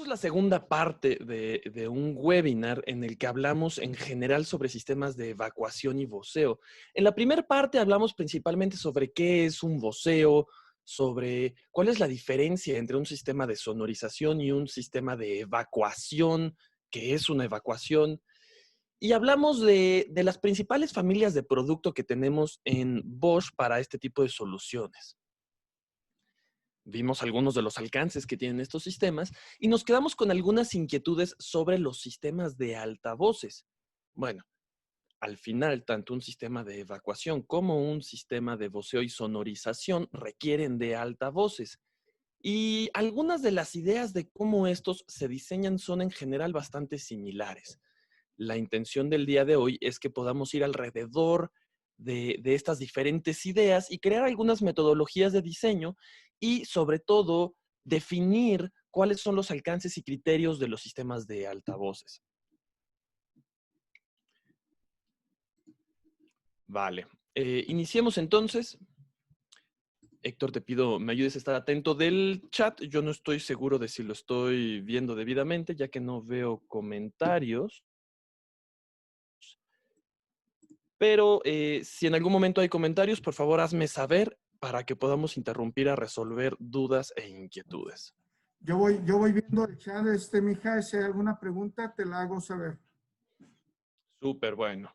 Esta es la segunda parte de un webinar en el que hablamos en general sobre sistemas de evacuación y voceo. En la primera parte hablamos principalmente sobre qué es un voceo, sobre cuál es la diferencia entre un sistema de sonorización y un sistema de evacuación, qué es una evacuación. Y hablamos de las principales familias de producto que tenemos en Bosch para este tipo de soluciones. Vimos algunos de los alcances que tienen estos sistemas y nos quedamos con algunas inquietudes sobre los sistemas de altavoces. Bueno, al final, tanto un sistema de evacuación como un sistema de voceo y sonorización requieren de altavoces. Y algunas de las ideas de cómo estos se diseñan son en general bastante similares. La intención del día de hoy es que podamos ir alrededor de estas diferentes ideas y crear algunas metodologías de diseño y, sobre todo, definir cuáles son los alcances y criterios de los sistemas de altavoces. Vale. Iniciemos entonces. Héctor, te pido me ayudes a estar atento del chat. Yo no estoy seguro de si lo estoy viendo debidamente, ya que no veo comentarios. Pero si en algún momento hay comentarios, por favor hazme saber para que podamos interrumpir a resolver dudas e inquietudes. Yo voy viendo el chat, mija, si hay alguna pregunta, te la hago saber. Súper bueno.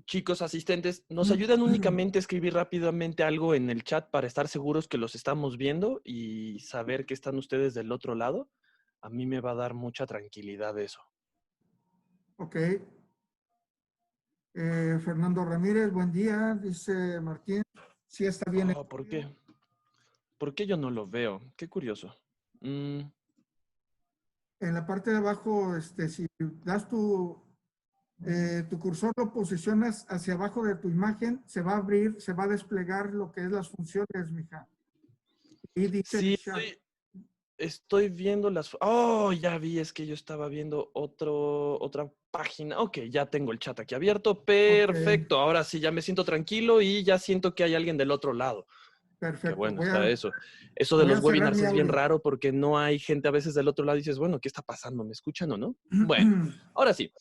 Chicos asistentes, ¿nos ayudan únicamente a escribir rápidamente algo en el chat para estar seguros que los estamos viendo y saber que están ustedes del otro lado? A mí me va a dar mucha tranquilidad eso. Ok. Fernando Ramírez, buen día, dice Martín. Sí está bien. Oh, ¿por qué? ¿Por qué yo no lo veo? Qué curioso. En la parte de abajo, si das tu cursor, lo posicionas hacia abajo de tu imagen, se va a abrir, se va a desplegar lo que es las funciones, mija. Y dice Sí, estoy viendo las... Oh, ya vi, es que yo estaba viendo otra página. Ok, ya tengo el chat aquí abierto. Perfecto, okay. ahora sí, ya me siento tranquilo y ya siento que hay alguien del otro lado. Qué Perfecto. bueno está eso. Eso de Voy a los cerrar webinars mi es bien audio. raro porque no hay gente a veces del otro lado y dices, bueno, ¿qué está pasando? ¿Me escuchan o no? Bueno, ahora sí.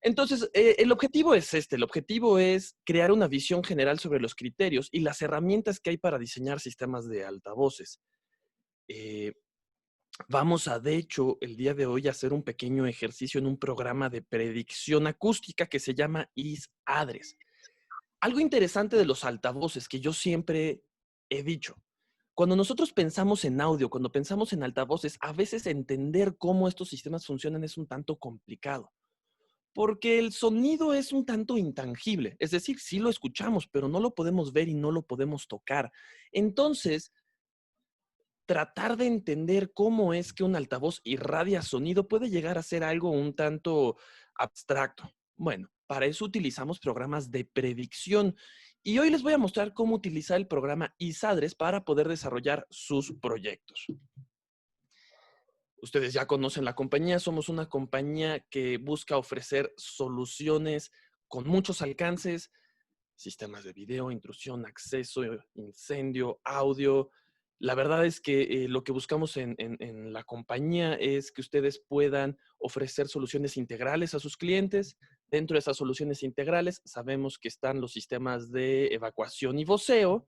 Entonces, el objetivo es este. El objetivo es crear una visión general sobre los criterios y las herramientas que hay para diseñar sistemas de altavoces. Vamos a, de hecho, el día de hoy hacer un pequeño ejercicio en un programa de predicción acústica que se llama IS-ADRES. Algo interesante de los altavoces que yo siempre he dicho. Cuando nosotros pensamos en audio, cuando pensamos en altavoces, a veces entender cómo estos sistemas funcionan es un tanto complicado, porque el sonido es un tanto intangible. Es decir, sí lo escuchamos, pero no lo podemos ver y no lo podemos tocar. Entonces, tratar de entender cómo es que un altavoz irradia sonido puede llegar a ser algo un tanto abstracto. Bueno, para eso utilizamos programas de predicción y hoy les voy a mostrar cómo utilizar el programa ISADRES para poder desarrollar sus proyectos. Ustedes ya conocen la compañía, somos una compañía que busca ofrecer soluciones con muchos alcances, sistemas de video, intrusión, acceso, incendio, audio. La verdad es que lo que buscamos en la compañía es que ustedes puedan ofrecer soluciones integrales a sus clientes. Dentro de esas soluciones integrales sabemos que están los sistemas de evacuación y voceo.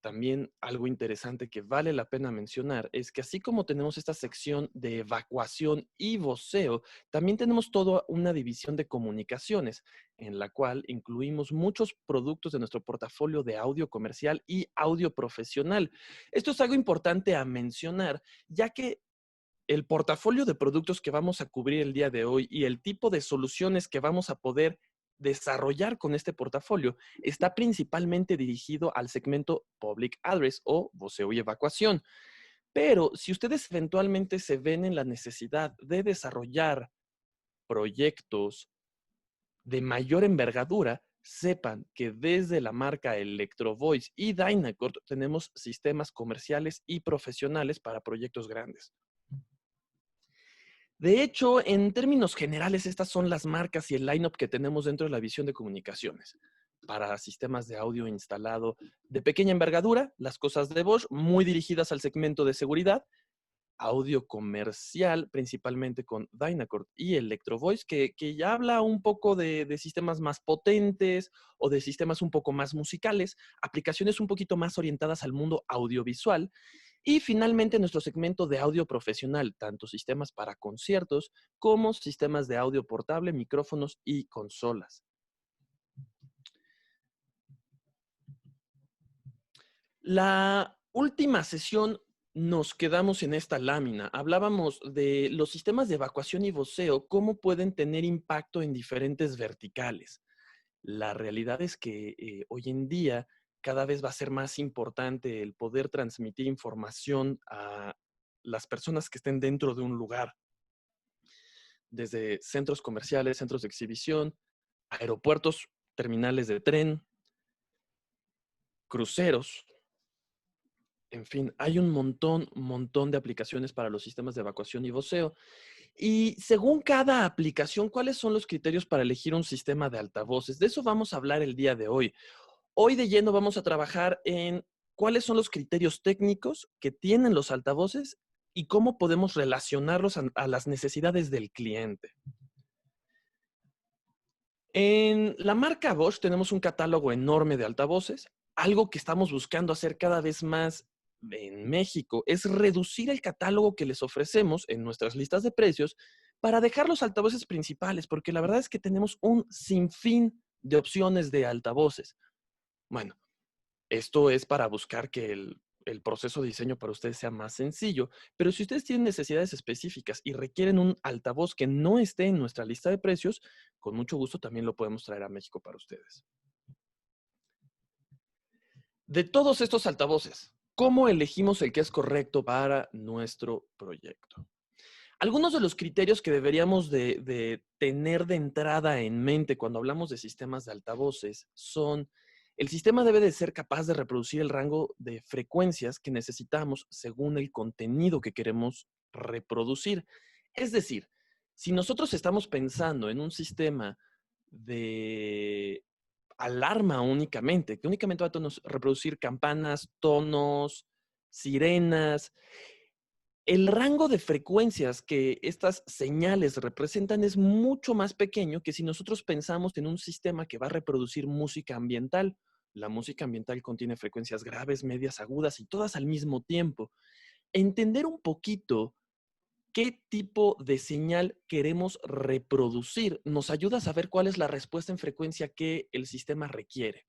También algo interesante que vale la pena mencionar es que así como tenemos esta sección de evacuación y voceo, también tenemos toda una división de comunicaciones en la cual incluimos muchos productos de nuestro portafolio de audio comercial y audio profesional. Esto es algo importante a mencionar, ya que el portafolio de productos que vamos a cubrir el día de hoy y el tipo de soluciones que vamos a poder desarrollar con este portafolio está principalmente dirigido al segmento Public Address o voceo y evacuación. Pero si ustedes eventualmente se ven en la necesidad de desarrollar proyectos de mayor envergadura, sepan que desde la marca Electro Voice y Dynacord tenemos sistemas comerciales y profesionales para proyectos grandes. De hecho, en términos generales, estas son las marcas y el lineup que tenemos dentro de la visión de comunicaciones. Para sistemas de audio instalado de pequeña envergadura, las cosas de Bosch, muy dirigidas al segmento de seguridad, audio comercial, principalmente con Dynacord y Electro Voice, que ya habla un poco de sistemas más potentes o de sistemas un poco más musicales, aplicaciones un poquito más orientadas al mundo audiovisual. Y finalmente nuestro segmento de audio profesional, tanto sistemas para conciertos como sistemas de audio portable, micrófonos y consolas. La última sesión nos quedamos en esta lámina. Hablábamos de los sistemas de evacuación y voceo, cómo pueden tener impacto en diferentes verticales. La realidad es que hoy en día cada vez va a ser más importante el poder transmitir información a las personas que estén dentro de un lugar, desde centros comerciales, centros de exhibición, aeropuertos, terminales de tren, cruceros. En fin, hay un montón de aplicaciones para los sistemas de evacuación y voceo. Y según cada aplicación, ¿cuáles son los criterios para elegir un sistema de altavoces? De eso vamos a hablar el día de hoy. Hoy de lleno vamos a trabajar en cuáles son los criterios técnicos que tienen los altavoces y cómo podemos relacionarlos a las necesidades del cliente. En la marca Bosch tenemos un catálogo enorme de altavoces. Algo que estamos buscando hacer cada vez más en México es reducir el catálogo que les ofrecemos en nuestras listas de precios para dejar los altavoces principales, porque la verdad es que tenemos un sinfín de opciones de altavoces. Bueno, esto es para buscar que el proceso de diseño para ustedes sea más sencillo, pero si ustedes tienen necesidades específicas y requieren un altavoz que no esté en nuestra lista de precios, con mucho gusto también lo podemos traer a México para ustedes. De todos estos altavoces, ¿cómo elegimos el que es correcto para nuestro proyecto? Algunos de los criterios que deberíamos de tener de entrada en mente cuando hablamos de sistemas de altavoces son: el sistema debe de ser capaz de reproducir el rango de frecuencias que necesitamos según el contenido que queremos reproducir. Es decir, si nosotros estamos pensando en un sistema de alarma únicamente, que únicamente va a reproducir campanas, tonos, sirenas, el rango de frecuencias que estas señales representan es mucho más pequeño que si nosotros pensamos en un sistema que va a reproducir música ambiental. La música ambiental contiene frecuencias graves, medias, agudas y todas al mismo tiempo. Entender un poquito qué tipo de señal queremos reproducir nos ayuda a saber cuál es la respuesta en frecuencia que el sistema requiere.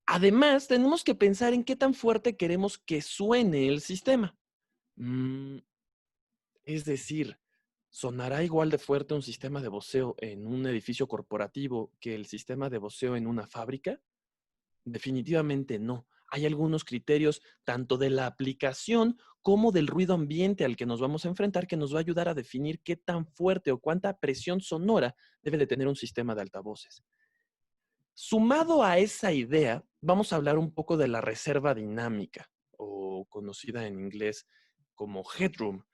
Además, tenemos que pensar en qué tan fuerte queremos que suene el sistema. Mm, Es decir, ¿sonará igual de fuerte un sistema de voceo en un edificio corporativo que el sistema de voceo en una fábrica? Definitivamente no. Hay algunos criterios tanto de la aplicación como del ruido ambiente al que nos vamos a enfrentar que nos va a ayudar a definir qué tan fuerte o cuánta presión sonora debe de tener un sistema de altavoces. Sumado a esa idea, vamos a hablar un poco de la reserva dinámica, o conocida en inglés como headroom.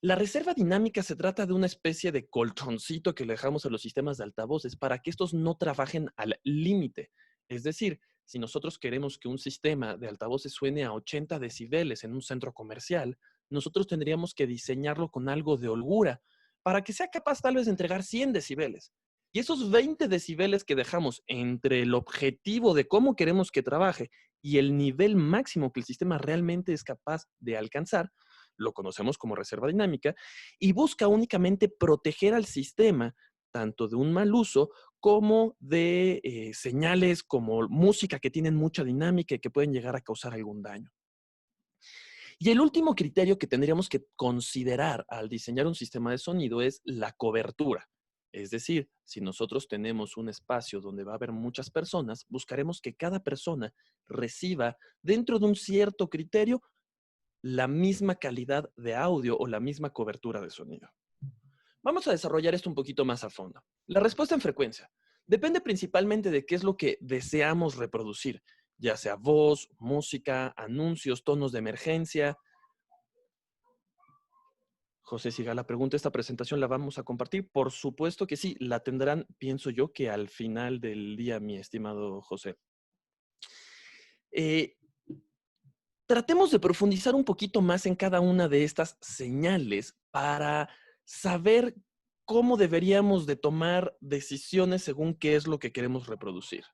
La reserva dinámica se trata de una especie de colchoncito que le dejamos a los sistemas de altavoces para que estos no trabajen al límite. Es decir, si nosotros queremos que un sistema de altavoces suene a 80 decibeles en un centro comercial, nosotros tendríamos que diseñarlo con algo de holgura para que sea capaz tal vez de entregar 100 decibeles. Y esos 20 decibeles que dejamos entre el objetivo de cómo queremos que trabaje y el nivel máximo que el sistema realmente es capaz de alcanzar, lo conocemos como reserva dinámica, y busca únicamente proteger al sistema tanto de un mal uso como de señales como música que tienen mucha dinámica y que pueden llegar a causar algún daño. Y el último criterio que tendríamos que considerar al diseñar un sistema de sonido es la cobertura. Es decir, si nosotros tenemos un espacio donde va a haber muchas personas, buscaremos que cada persona reciba dentro de un cierto criterio la misma calidad de audio o la misma cobertura de sonido. Vamos a desarrollar esto un poquito más a fondo. La respuesta en frecuencia depende principalmente de qué es lo que deseamos reproducir, ya sea voz, música, anuncios, tonos de emergencia. José Sigala pregunta, ¿esta presentación la vamos a compartir? Por supuesto que sí, la tendrán, pienso yo, que al final del día, mi estimado José. tratemos de profundizar un poquito más en cada una de estas señales para saber cómo deberíamos de tomar decisiones según qué es lo que queremos reproducir.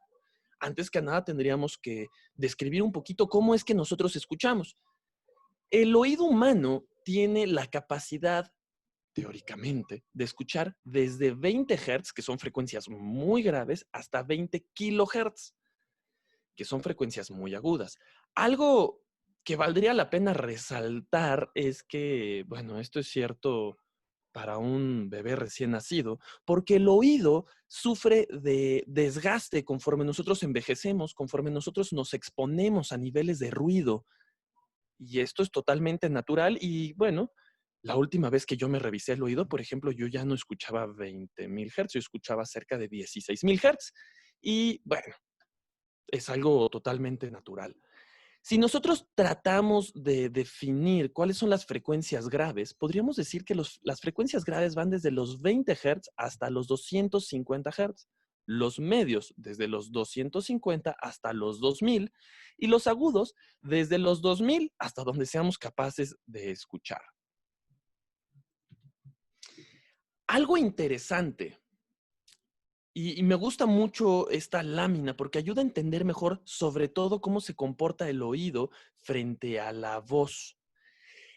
Antes que nada, tendríamos que describir un poquito cómo es que nosotros escuchamos. El oído humano tiene la capacidad, teóricamente, de escuchar desde 20 Hz, que son frecuencias muy graves, hasta 20 kHz, que son frecuencias muy agudas. Algo que valdría la pena resaltar es que, bueno, esto es cierto para un bebé recién nacido, porque el oído sufre de desgaste conforme nosotros envejecemos, conforme nosotros nos exponemos a niveles de ruido. Y esto es totalmente natural y bueno, la última vez que yo me revisé el oído, por ejemplo, yo ya no escuchaba 20.000 Hz, yo escuchaba cerca de 16.000 Hz. Y bueno, es algo totalmente natural. Si nosotros tratamos de definir cuáles son las frecuencias graves, podríamos decir que las frecuencias graves van desde los 20 Hz hasta los 250 Hz, los medios desde los 250 hasta los 2000 y los agudos desde los 2000 hasta donde seamos capaces de escuchar. Algo interesante, y me gusta mucho esta lámina porque ayuda a entender mejor sobre todo cómo se comporta el oído frente a la voz.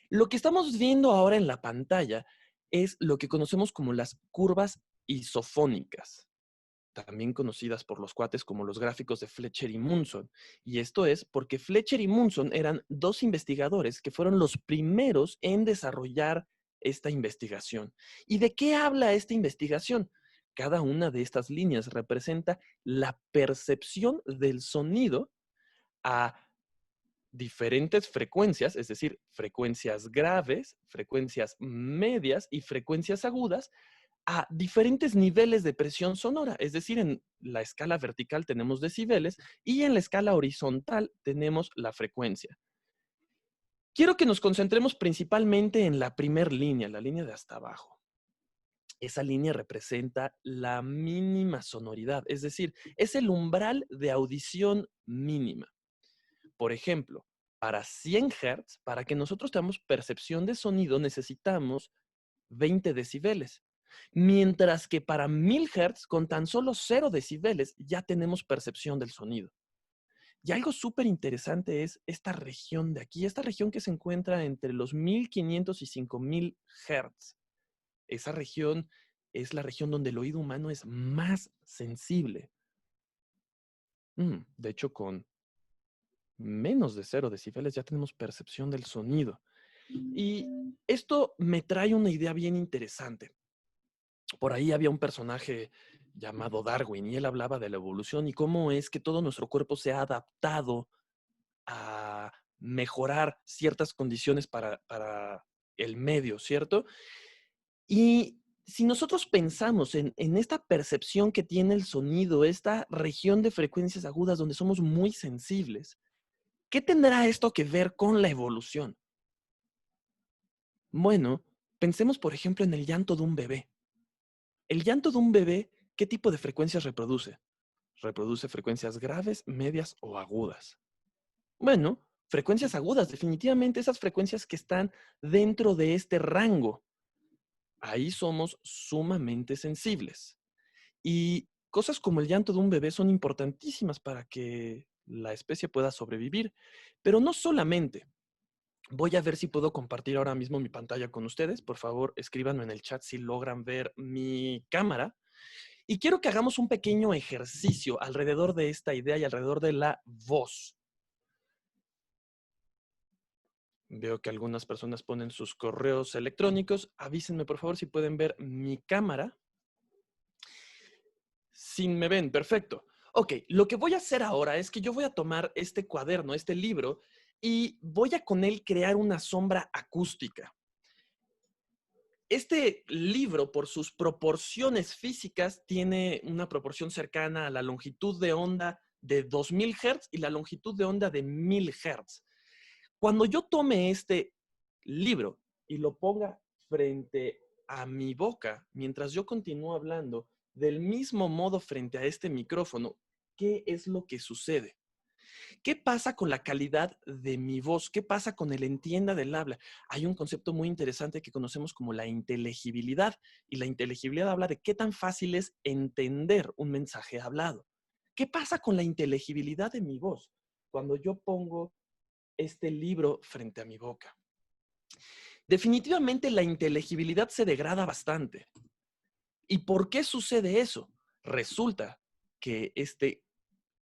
Lo que estamos viendo ahora en la pantalla es lo que conocemos como las curvas isofónicas, también conocidas por los cuates como los gráficos de Fletcher y Munson. Y esto es porque Fletcher y Munson eran dos investigadores que fueron los primeros en desarrollar esta investigación. ¿Y de qué habla esta investigación? Cada una de estas líneas representa la percepción del sonido a diferentes frecuencias, es decir, frecuencias graves, frecuencias medias y frecuencias agudas a diferentes niveles de presión sonora. Es decir, en la escala vertical tenemos decibeles y en la escala horizontal tenemos la frecuencia. Quiero que nos concentremos principalmente en la primera línea, la línea de hasta abajo. Esa línea representa la mínima sonoridad, es decir, es el umbral de audición mínima. Por ejemplo, para 100 Hz, para que nosotros tengamos percepción de sonido, necesitamos 20 decibeles. Mientras que para 1000 Hz, con tan solo 0 decibeles, ya tenemos percepción del sonido. Y algo súper interesante es esta región de aquí, esta región que se encuentra entre los 1500 y 5000 Hz. Esa región es la región donde el oído humano es más sensible. De hecho, con menos de 0 decibeles ya tenemos percepción del sonido. Y esto me trae una idea bien interesante. Por ahí había un personaje llamado Darwin y él hablaba de la evolución y cómo es que todo nuestro cuerpo se ha adaptado a mejorar ciertas condiciones para el medio, ¿cierto? Y si nosotros pensamos en esta percepción que tiene el sonido, esta región de frecuencias agudas donde somos muy sensibles, ¿qué tendrá esto que ver con la evolución? Bueno, pensemos por ejemplo en el llanto de un bebé. El llanto de un bebé, ¿qué tipo de frecuencias reproduce? Reproduce frecuencias graves, medias o agudas. Bueno, frecuencias agudas, definitivamente esas frecuencias que están dentro de este rango. Ahí somos sumamente sensibles. Y cosas como el llanto de un bebé son importantísimas para que la especie pueda sobrevivir. Pero no solamente. Voy a ver si puedo compartir ahora mismo mi pantalla con ustedes. Por favor, escríbanme en el chat si logran ver mi cámara. Y quiero que hagamos un pequeño ejercicio alrededor de esta idea y alrededor de la voz. Veo que algunas personas ponen sus correos electrónicos. Avísenme, por favor, si pueden ver mi cámara. Sí, me ven, perfecto. Ok, lo que voy a hacer ahora es que yo voy a tomar este cuaderno, este libro, y voy a con él crear una sombra acústica. Este libro, por sus proporciones físicas, tiene una proporción cercana a la longitud de onda de 2000 Hz y la longitud de onda de 1000 Hz. Cuando yo tome este libro y lo ponga frente a mi boca, mientras yo continúo hablando, del mismo modo frente a este micrófono, ¿qué es lo que sucede? ¿Qué pasa con la calidad de mi voz? ¿Qué pasa con el entienda del habla? Hay un concepto muy interesante que conocemos como la inteligibilidad, y la inteligibilidad habla de qué tan fácil es entender un mensaje hablado. ¿Qué pasa con la inteligibilidad de mi voz cuando yo pongo este libro frente a mi boca? Definitivamente la inteligibilidad se degrada bastante. ¿Y por qué sucede eso? Resulta que este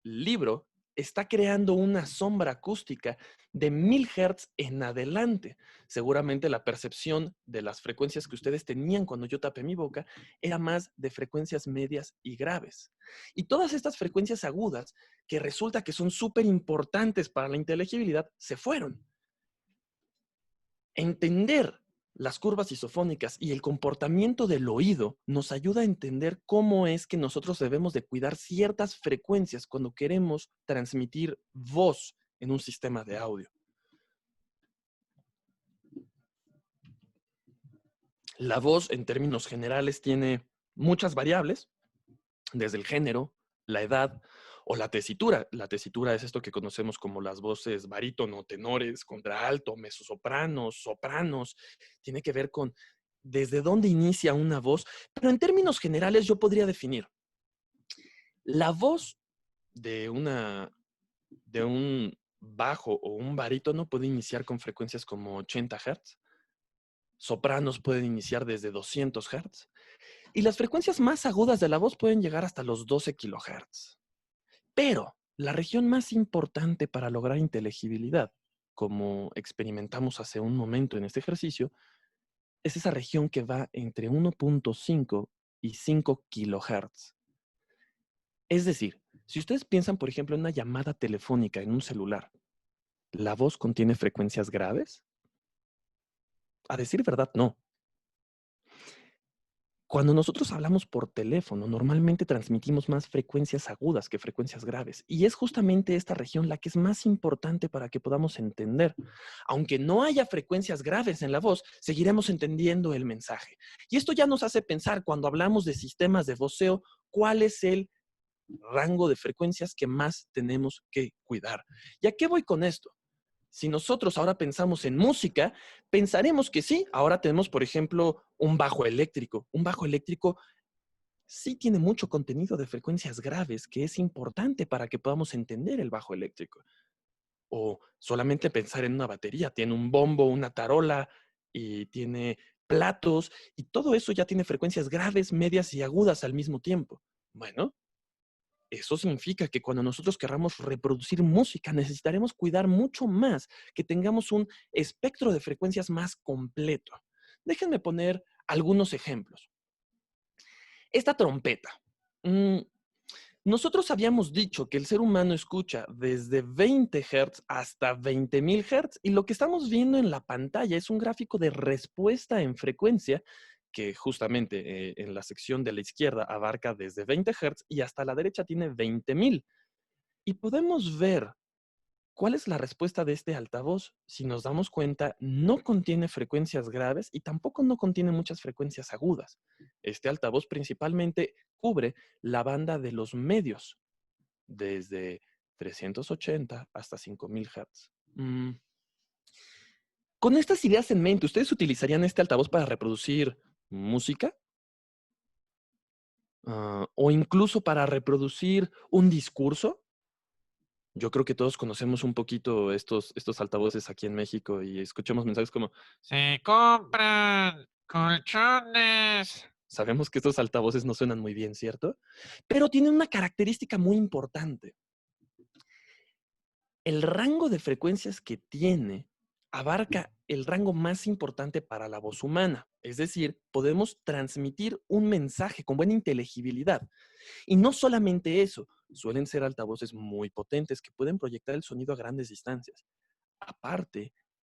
libro está creando una sombra acústica de 1000 Hz en adelante. Seguramente la percepción de las frecuencias que ustedes tenían cuando yo tapé mi boca era más de frecuencias medias y graves. Y todas estas frecuencias agudas, que resulta que son súper importantes para la inteligibilidad, se fueron. Entender las curvas isofónicas y el comportamiento del oído nos ayuda a entender cómo es que nosotros debemos de cuidar ciertas frecuencias cuando queremos transmitir voz en un sistema de audio. La voz, en términos generales, tiene muchas variables, desde el género, la edad o la tesitura. La tesitura es esto que conocemos como las voces barítono, tenores, contralto, mezzosopranos, sopranos. Tiene que ver con desde dónde inicia una voz, pero en términos generales yo podría definir la voz de un bajo o un barítono puede iniciar con frecuencias como 80 Hz, sopranos pueden iniciar desde 200 Hz y las frecuencias más agudas de la voz pueden llegar hasta los 12 kHz. Pero la región más importante para lograr inteligibilidad, como experimentamos hace un momento en este ejercicio, es esa región que va entre 1.5 y 5 kHz. Es decir, si ustedes piensan, por ejemplo, en una llamada telefónica en un celular, ¿la voz contiene frecuencias graves? A decir verdad, no. Cuando nosotros hablamos por teléfono, normalmente transmitimos más frecuencias agudas que frecuencias graves. Y es justamente esta región la que es más importante para que podamos entender. Aunque no haya frecuencias graves en la voz, seguiremos entendiendo el mensaje. Y esto ya nos hace pensar, cuando hablamos de sistemas de voceo, cuál es el rango de frecuencias que más tenemos que cuidar. ¿Y a qué voy con esto? Si nosotros ahora pensamos en música, pensaremos que sí, ahora tenemos, por ejemplo, un bajo eléctrico. Un bajo eléctrico sí tiene mucho contenido de frecuencias graves, que es importante para que podamos entender el bajo eléctrico. O solamente pensar en una batería, tiene un bombo, una tarola y tiene platos, y todo eso ya tiene frecuencias graves, medias y agudas al mismo tiempo. Bueno, eso significa que cuando nosotros querramos reproducir música, necesitaremos cuidar mucho más, que tengamos un espectro de frecuencias más completo. Déjenme poner algunos ejemplos. Esta trompeta. mm, Nosotros habíamos dicho que el ser humano escucha desde 20 Hz hasta 20.000 Hz, y lo que estamos viendo en la pantalla es un gráfico de respuesta en frecuencia que justamente en la sección de la izquierda abarca desde 20 Hz y hasta la derecha tiene 20.000. Y podemos ver cuál es la respuesta de este altavoz. Si nos damos cuenta, no contiene frecuencias graves y tampoco no contiene muchas frecuencias agudas. Este altavoz principalmente cubre la banda de los medios, desde 380 hasta 5000 Hz. Con estas ideas en mente, ¿ustedes utilizarían este altavoz para reproducir música? ¿O incluso para reproducir un discurso? Yo creo que todos conocemos un poquito estos altavoces aquí en México y escuchamos mensajes como, se compran colchones. Sabemos que estos altavoces no suenan muy bien, ¿cierto? Pero tienen una característica muy importante. El rango de frecuencias que tiene abarca el rango más importante para la voz humana. Es decir, podemos transmitir un mensaje con buena inteligibilidad. Y no solamente eso, suelen ser altavoces muy potentes que pueden proyectar el sonido a grandes distancias. Aparte,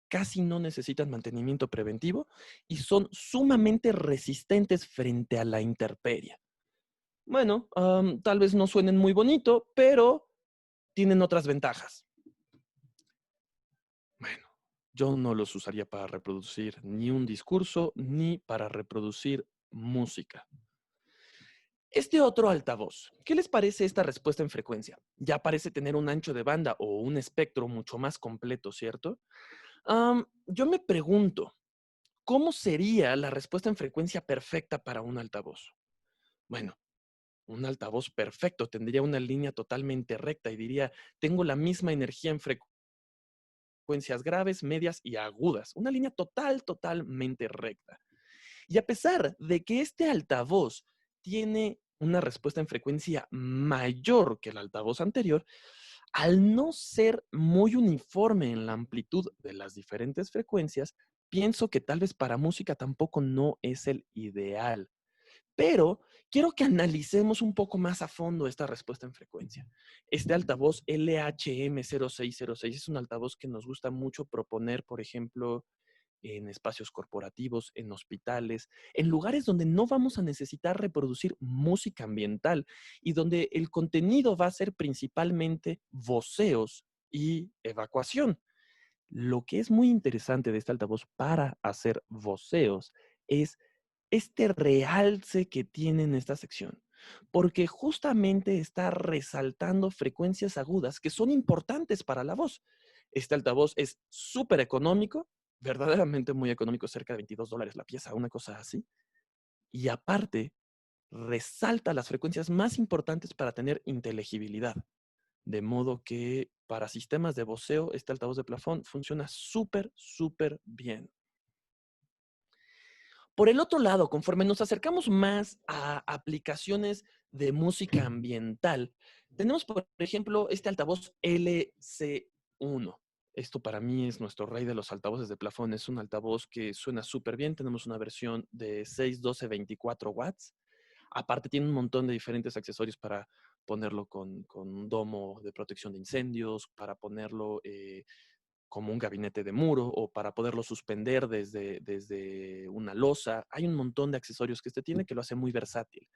casi no necesitan mantenimiento preventivo y son sumamente resistentes frente a la intemperie. Bueno, tal vez no suenen muy bonito, pero tienen otras ventajas. Bueno, yo no los usaría para reproducir ni un discurso ni para reproducir música. Este otro altavoz, ¿qué les parece esta respuesta en frecuencia? Ya parece tener un ancho de banda o un espectro mucho más completo, ¿cierto? Yo me pregunto, ¿cómo sería la respuesta en frecuencia perfecta para un altavoz? Bueno, un altavoz perfecto tendría una línea totalmente recta y diría, tengo la misma energía en frecuencias graves, medias y agudas. Una línea totalmente recta. Y a pesar de que este altavoz tiene una respuesta en frecuencia mayor que el altavoz anterior, al no ser muy uniforme en la amplitud de las diferentes frecuencias, pienso que tal vez para música tampoco no es el ideal. Pero quiero que analicemos un poco más a fondo esta respuesta en frecuencia. Este altavoz LHM0606 es un altavoz que nos gusta mucho proponer, por ejemplo, en espacios corporativos, en hospitales, en lugares donde no vamos a necesitar reproducir música ambiental y donde el contenido va a ser principalmente voceos y evacuación. Lo que es muy interesante de este altavoz para hacer voceos es este realce que tiene en esta sección, porque justamente está resaltando frecuencias agudas que son importantes para la voz. Este altavoz es súper económico, verdaderamente muy económico, cerca de $22 la pieza, una cosa así. Y aparte, resalta las frecuencias más importantes para tener inteligibilidad. De modo que para sistemas de voceo, este altavoz de plafón funciona súper bien. Por el otro lado, conforme nos acercamos más a aplicaciones de música ambiental, tenemos, por ejemplo, este altavoz LC1. Esto para mí es nuestro rey de los altavoces de plafón. Es un altavoz que suena súper bien. Tenemos una versión de 6, 12, 24 watts. Aparte tiene un montón de diferentes accesorios para ponerlo con un domo de protección de incendios, para ponerlo como un gabinete de muro o para poderlo suspender desde una losa. Hay un montón de accesorios que este tiene que lo hace muy versátil.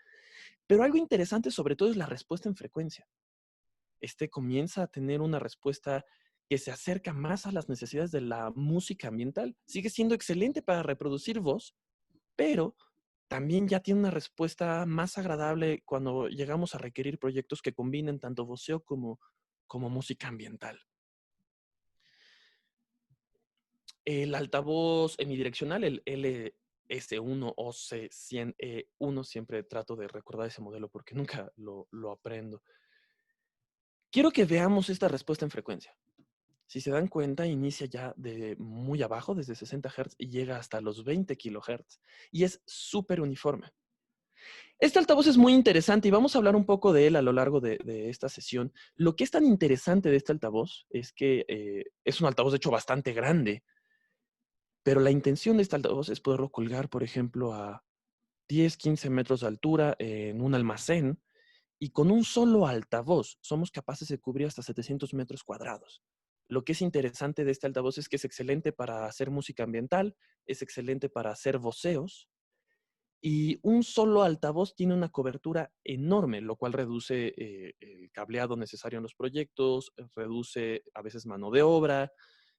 Pero algo interesante sobre todo es la respuesta en frecuencia. Este comienza a tener una respuesta que se acerca más a las necesidades de la música ambiental. Sigue siendo excelente para reproducir voz, pero también ya tiene una respuesta más agradable cuando llegamos a requerir proyectos que combinen tanto voceo como música ambiental. El altavoz emidireccional, el LS1 o C100E1, siempre trato de recordar ese modelo porque nunca lo aprendo. Quiero que veamos esta respuesta en frecuencia. Si se dan cuenta, inicia ya de muy abajo, desde 60 Hz, y llega hasta los 20 kHz. Y es súper uniforme. Este altavoz es muy interesante y vamos a hablar un poco de él a lo largo de esta sesión. Lo que es tan interesante de este altavoz es que es un altavoz, de hecho, bastante grande. Pero la intención de este altavoz es poderlo colgar, por ejemplo, a 10, 15 metros de altura en un almacén y con un solo altavoz somos capaces de cubrir hasta 700 metros cuadrados. Lo que es interesante de este altavoz es que es excelente para hacer música ambiental, es excelente para hacer voceos y un solo altavoz tiene una cobertura enorme, lo cual reduce el cableado necesario en los proyectos, reduce a veces mano de obra.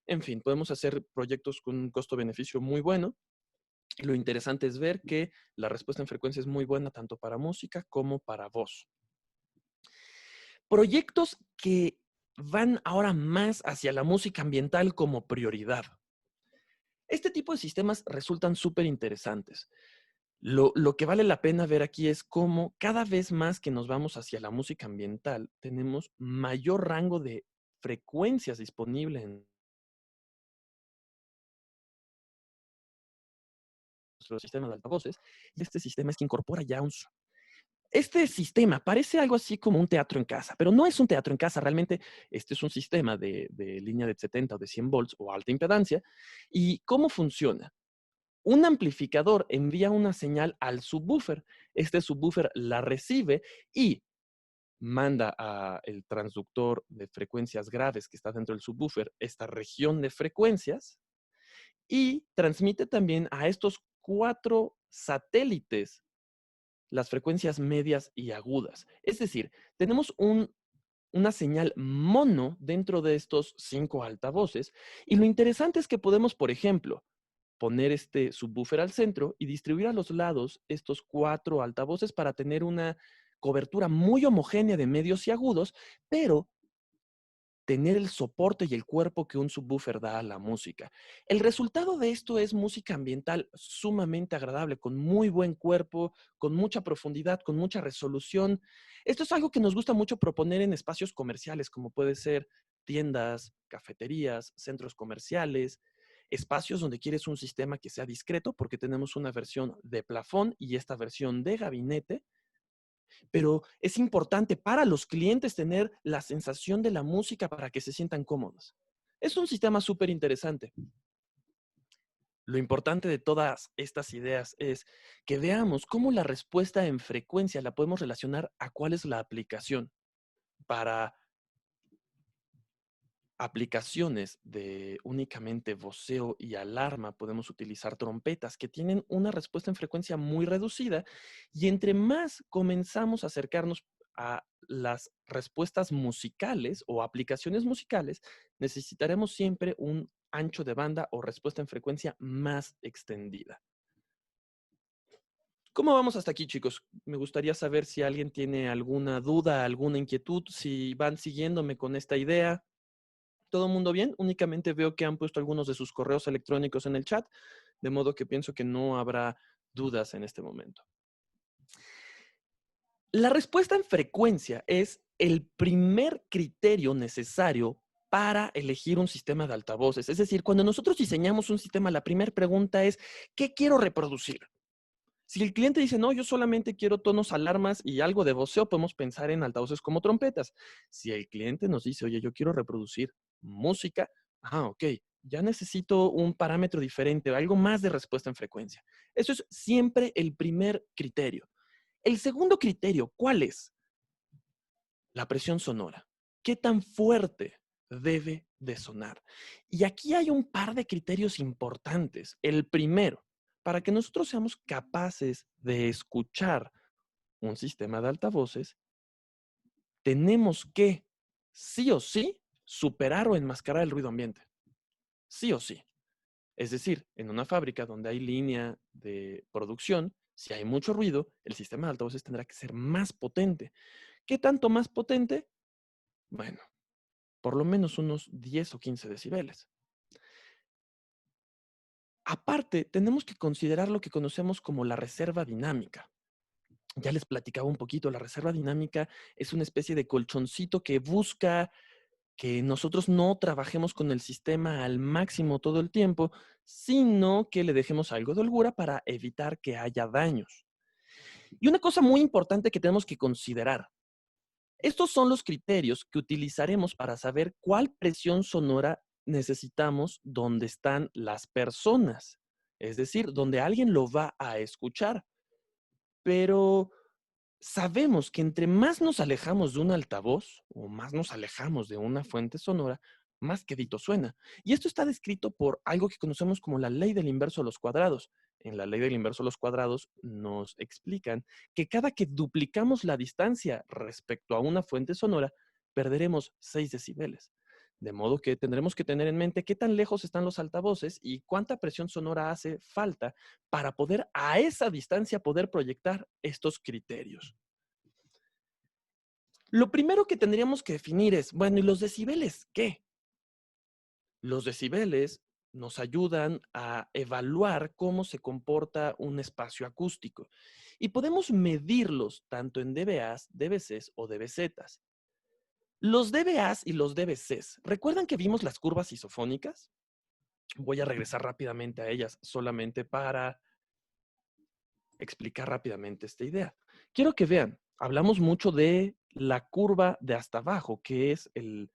En fin, podemos hacer proyectos con un costo-beneficio muy bueno. Lo interesante es ver que la respuesta en frecuencia es muy buena tanto para música como para voz. Proyectos que van ahora más hacia la música ambiental como prioridad. Este tipo de sistemas resultan súper interesantes. Lo que vale la pena ver aquí es cómo cada vez más que nos vamos hacia la música ambiental, tenemos mayor rango de frecuencias disponibles en nuestro sistema de altavoces, y este sistema es que incorpora ya este sistema parece algo así como un teatro en casa, pero no es un teatro en casa, realmente este es un sistema de línea de 70 o de 100 volts o alta impedancia. ¿Y cómo funciona? Un amplificador envía una señal al subwoofer, este subwoofer la recibe y manda al transductor de frecuencias graves que está dentro del subwoofer esta región de frecuencias y transmite también a estos 4 satélites las frecuencias medias y agudas. Es decir, tenemos una señal mono dentro de estos 5 altavoces y lo interesante es que podemos, por ejemplo, poner este subwoofer al centro y distribuir a los lados estos 4 altavoces para tener una cobertura muy homogénea de medios y agudos, pero tener el soporte y el cuerpo que un subwoofer da a la música. El resultado de esto es música ambiental sumamente agradable, con muy buen cuerpo, con mucha profundidad, con mucha resolución. Esto es algo que nos gusta mucho proponer en espacios comerciales, como puede ser tiendas, cafeterías, centros comerciales, espacios donde quieres un sistema que sea discreto, porque tenemos una versión de plafón y esta versión de gabinete, pero es importante para los clientes tener la sensación de la música para que se sientan cómodos. Es un sistema súper interesante. Lo importante de todas estas ideas es que veamos cómo la respuesta en frecuencia la podemos relacionar a cuál es la aplicación. Para aplicaciones de únicamente voceo y alarma, podemos utilizar trompetas que tienen una respuesta en frecuencia muy reducida, y entre más comenzamos a acercarnos a las respuestas musicales o aplicaciones musicales, necesitaremos siempre un ancho de banda o respuesta en frecuencia más extendida. ¿Cómo vamos hasta aquí, chicos? Me gustaría saber si alguien tiene alguna duda, alguna inquietud, si van siguiéndome con esta idea. ¿Todo el mundo bien? Únicamente veo que han puesto algunos de sus correos electrónicos en el chat, de modo que pienso que no habrá dudas en este momento. La respuesta en frecuencia es el primer criterio necesario para elegir un sistema de altavoces. Es decir, cuando nosotros diseñamos un sistema, la primera pregunta es, ¿qué quiero reproducir? Si el cliente dice, no, yo solamente quiero tonos, alarmas y algo de voceo, podemos pensar en altavoces como trompetas. Si el cliente nos dice, oye, yo quiero reproducir música, ok, ya necesito un parámetro diferente, algo más de respuesta en frecuencia. Eso es siempre el primer criterio. El segundo criterio, ¿cuál es? La presión sonora. ¿Qué tan fuerte debe de sonar? Y aquí hay un par de criterios importantes. El primero, para que nosotros seamos capaces de escuchar un sistema de altavoces, tenemos que, sí o sí, superar o enmascarar el ruido ambiente. Sí o sí. Es decir, en una fábrica donde hay línea de producción, si hay mucho ruido, el sistema de altavoces tendrá que ser más potente. ¿Qué tanto más potente? Bueno, por lo menos unos 10 o 15 decibeles. Aparte, tenemos que considerar lo que conocemos como la reserva dinámica. Ya les platicaba un poquito, la reserva dinámica es una especie de colchoncito que busca que nosotros no trabajemos con el sistema al máximo todo el tiempo, sino que le dejemos algo de holgura para evitar que haya daños. Y una cosa muy importante que tenemos que considerar, estos son los criterios que utilizaremos para saber cuál presión sonora necesitamos donde están las personas, es decir, donde alguien lo va a escuchar. Pero sabemos que entre más nos alejamos de un altavoz o más nos alejamos de una fuente sonora, más quedito suena. Y esto está descrito por algo que conocemos como la ley del inverso a los cuadrados. En la ley del inverso a los cuadrados nos explican que cada que duplicamos la distancia respecto a una fuente sonora, perderemos 6 decibeles. De modo que tendremos que tener en mente qué tan lejos están los altavoces y cuánta presión sonora hace falta para poder a esa distancia poder proyectar estos criterios. Lo primero que tendríamos que definir es, bueno, ¿y los decibeles qué? Los decibeles nos ayudan a evaluar cómo se comporta un espacio acústico y podemos medirlos tanto en dBAs, dBcs o dBzs. Los dBAs y los dBcs, ¿recuerdan que vimos las curvas isofónicas? Voy a regresar rápidamente a ellas solamente para explicar rápidamente esta idea. Quiero que vean, hablamos mucho de la curva de hasta abajo, que es el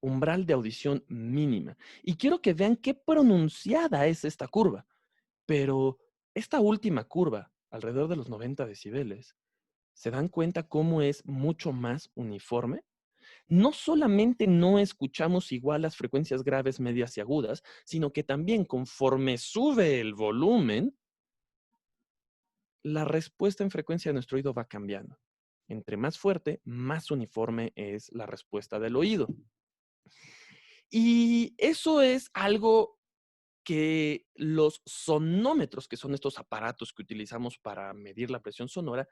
umbral de audición mínima. Y quiero que vean qué pronunciada es esta curva. Pero esta última curva, alrededor de los 90 decibeles, ¿se dan cuenta cómo es mucho más uniforme? No solamente no escuchamos igual las frecuencias graves, medias y agudas, sino que también conforme sube el volumen, la respuesta en frecuencia de nuestro oído va cambiando. Entre más fuerte, más uniforme es la respuesta del oído. Y eso es algo que los sonómetros, que son estos aparatos que utilizamos para medir la presión sonora,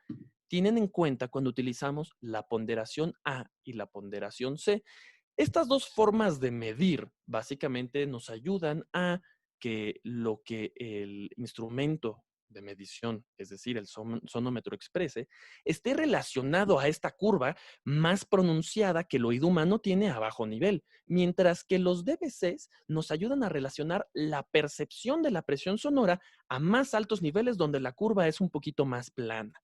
tienen en cuenta cuando utilizamos la ponderación A y la ponderación C. Estas dos formas de medir básicamente nos ayudan a que lo que el instrumento de medición, es decir, el sonómetro exprese, esté relacionado a esta curva más pronunciada que el oído humano tiene a bajo nivel, mientras que los DBCs nos ayudan a relacionar la percepción de la presión sonora a más altos niveles donde la curva es un poquito más plana.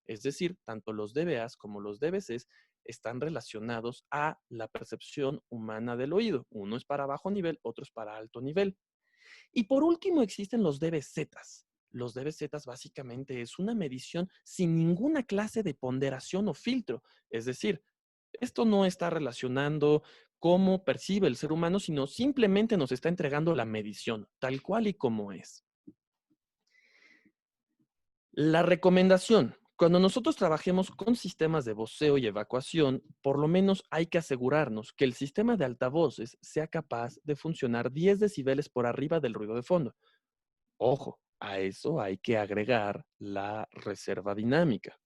Es decir, tanto los DBAs como los DBCs están relacionados a la percepción humana del oído. Uno es para bajo nivel, otro es para alto nivel. Y por último existen los DBZs. Los DBZs básicamente es una medición sin ninguna clase de ponderación o filtro. Es decir, esto no está relacionando cómo percibe el ser humano, sino simplemente nos está entregando la medición, tal cual y como es. La recomendación: cuando nosotros trabajemos con sistemas de voceo y evacuación, por lo menos hay que asegurarnos que el sistema de altavoces sea capaz de funcionar 10 decibeles por arriba del ruido de fondo. Ojo, a eso hay que agregar la reserva dinámica.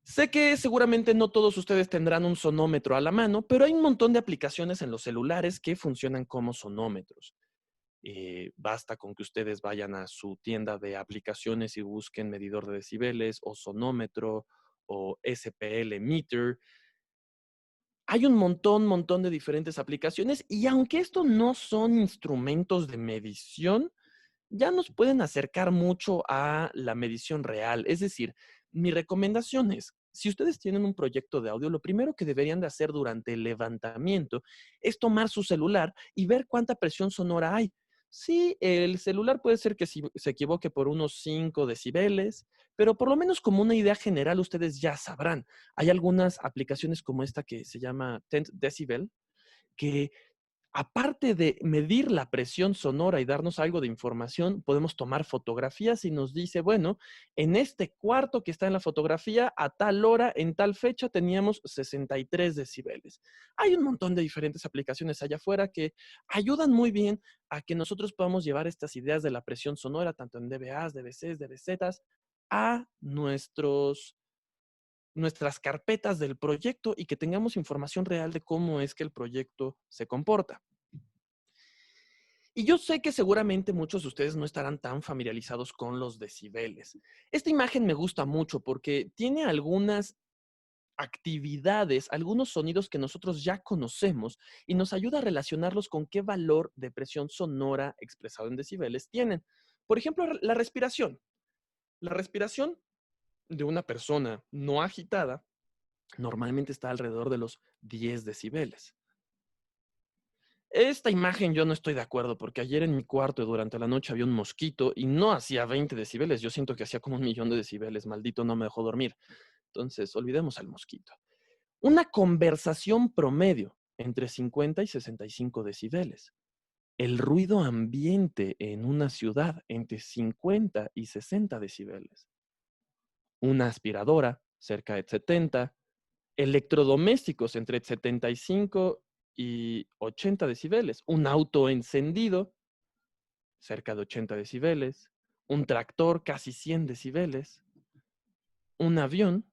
Sé que seguramente no todos ustedes tendrán un sonómetro a la mano, pero hay un montón de aplicaciones en los celulares que funcionan como sonómetros. Basta con que ustedes vayan a su tienda de aplicaciones y busquen medidor de decibeles o sonómetro o SPL meter. Hay un montón de diferentes aplicaciones y aunque estos no son instrumentos de medición, ya nos pueden acercar mucho a la medición real. Es decir, mi recomendación es, si ustedes tienen un proyecto de audio, lo primero que deberían de hacer durante el levantamiento es tomar su celular y ver cuánta presión sonora hay. Sí, el celular puede ser que se equivoque por unos 5 decibeles, pero por lo menos como una idea general ustedes ya sabrán. Hay algunas aplicaciones como esta que se llama 10 Decibel, que aparte de medir la presión sonora y darnos algo de información, podemos tomar fotografías y nos dice, bueno, en este cuarto que está en la fotografía, a tal hora, en tal fecha, teníamos 63 decibeles. Hay un montón de diferentes aplicaciones allá afuera que ayudan muy bien a que nosotros podamos llevar estas ideas de la presión sonora, tanto en DBAs, DBCs, DBZs, a nuestras carpetas del proyecto y que tengamos información real de cómo es que el proyecto se comporta. Y yo sé que seguramente muchos de ustedes no estarán tan familiarizados con los decibeles. Esta imagen me gusta mucho porque tiene algunas actividades, algunos sonidos que nosotros ya conocemos y nos ayuda a relacionarlos con qué valor de presión sonora expresado en decibeles tienen. Por ejemplo, la respiración. La respiración de una persona no agitada normalmente está alrededor de los 10 decibeles. Esta imagen yo no estoy de acuerdo porque ayer en mi cuarto durante la noche había un mosquito y no hacía 20 decibeles. Yo siento que hacía como 1.000.000 de decibeles. Maldito, no me dejó dormir. Entonces, olvidemos al mosquito. Una conversación promedio entre 50 y 65 decibeles. El ruido ambiente en una ciudad entre 50 y 60 decibeles. Una aspiradora cerca de 70. Electrodomésticos entre 75 y 80 decibeles. Un auto encendido cerca de 80 decibeles. Un tractor casi 100 decibeles. Un avión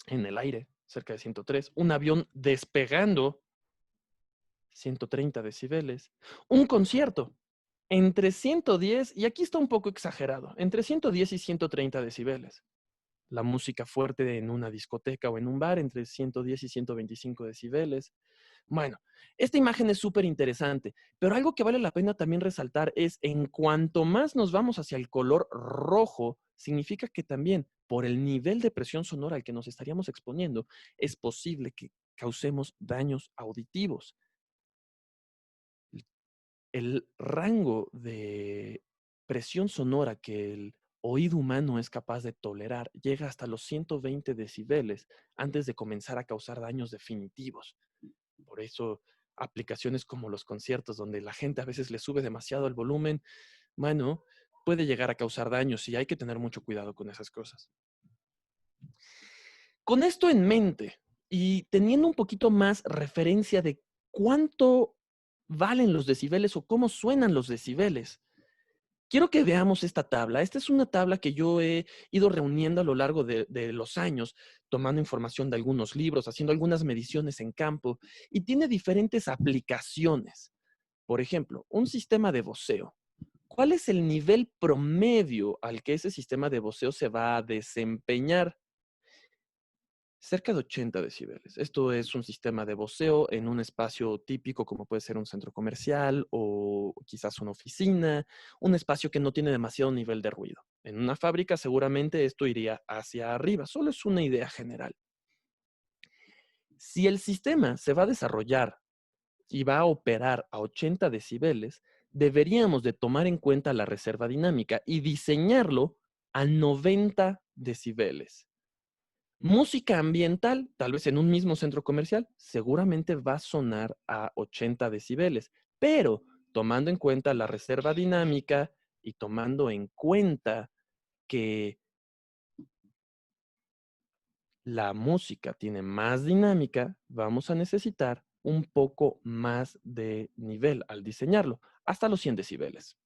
en el aire cerca de 103. Un avión despegando 130 decibeles. Un concierto entre 110, y aquí está un poco exagerado, entre 110 y 130 decibeles. La música fuerte en una discoteca o en un bar entre 110 y 125 decibeles. Bueno, esta imagen es súper interesante, pero algo que vale la pena también resaltar es en cuanto más nos vamos hacia el color rojo, significa que también por el nivel de presión sonora al que nos estaríamos exponiendo, es posible que causemos daños auditivos. El rango de presión sonora que el oído humano es capaz de tolerar llega hasta los 120 decibeles antes de comenzar a causar daños definitivos. Por eso, aplicaciones como los conciertos, donde la gente a veces le sube demasiado el volumen, bueno, puede llegar a causar daños y hay que tener mucho cuidado con esas cosas. Con esto en mente y teniendo un poquito más referencia de cuánto valen los decibeles o cómo suenan los decibeles. Quiero que veamos esta tabla. Esta es una tabla que yo he ido reuniendo a lo largo de los años, tomando información de algunos libros, haciendo algunas mediciones en campo, y tiene diferentes aplicaciones. Por ejemplo, un sistema de voceo. ¿Cuál es el nivel promedio al que ese sistema de voceo se va a desempeñar? Cerca de 80 decibeles. Esto es un sistema de voceo en un espacio típico como puede ser un centro comercial o quizás una oficina, un espacio que no tiene demasiado nivel de ruido. En una fábrica seguramente esto iría hacia arriba, solo es una idea general. Si el sistema se va a desarrollar y va a operar a 80 decibeles, deberíamos de tomar en cuenta la reserva dinámica y diseñarlo a 90 decibeles. Música ambiental, tal vez en un mismo centro comercial, seguramente va a sonar a 80 decibeles, pero tomando en cuenta la reserva dinámica y tomando en cuenta que la música tiene más dinámica, vamos a necesitar un poco más de nivel al diseñarlo, hasta los 100 decibeles.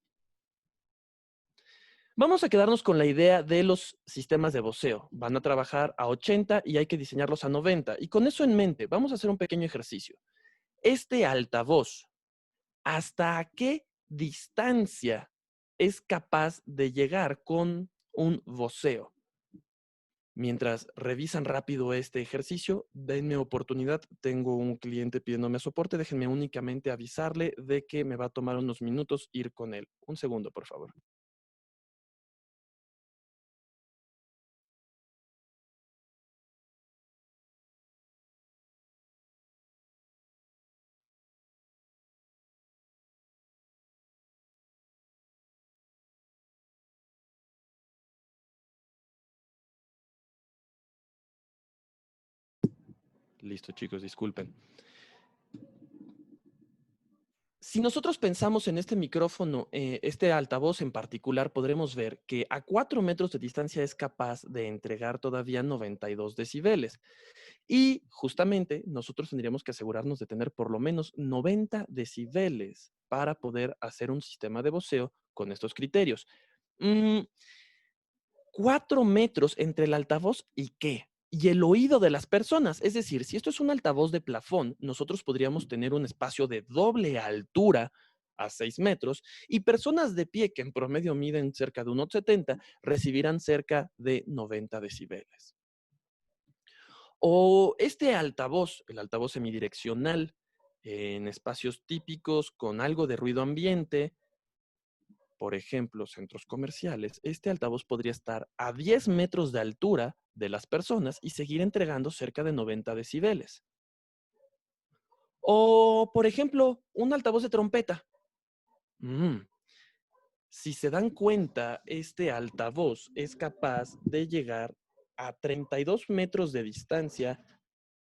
Vamos a quedarnos con la idea de los sistemas de voceo. Van a trabajar a 80 y hay que diseñarlos a 90. Y con eso en mente, vamos a hacer un pequeño ejercicio. Este altavoz, ¿hasta qué distancia es capaz de llegar con un voceo? Mientras revisan rápido este ejercicio, denme oportunidad. Tengo un cliente pidiéndome soporte. Déjenme únicamente avisarle de que me va a tomar unos minutos ir con él. Un segundo, por favor. Listo, chicos, disculpen. Si nosotros pensamos en este micrófono, este altavoz en particular, podremos ver que a 4 metros de distancia es capaz de entregar todavía 92 decibeles. Y justamente nosotros tendríamos que asegurarnos de tener por lo menos 90 decibeles para poder hacer un sistema de voceo con estos criterios. Mm, 4 metros entre el altavoz y qué. Y el oído de las personas. Es decir, si esto es un altavoz de plafón, nosotros podríamos tener un espacio de doble altura a 6 metros y personas de pie que en promedio miden cerca de 1,70 recibirán cerca de 90 decibeles. O este altavoz, el altavoz semidireccional, en espacios típicos con algo de ruido ambiente, por ejemplo, centros comerciales, este altavoz podría estar a 10 metros de altura de las personas y seguir entregando cerca de 90 decibeles. O, por ejemplo, un altavoz de trompeta. Mm, Si se dan cuenta, este altavoz es capaz de llegar a 32 metros de distancia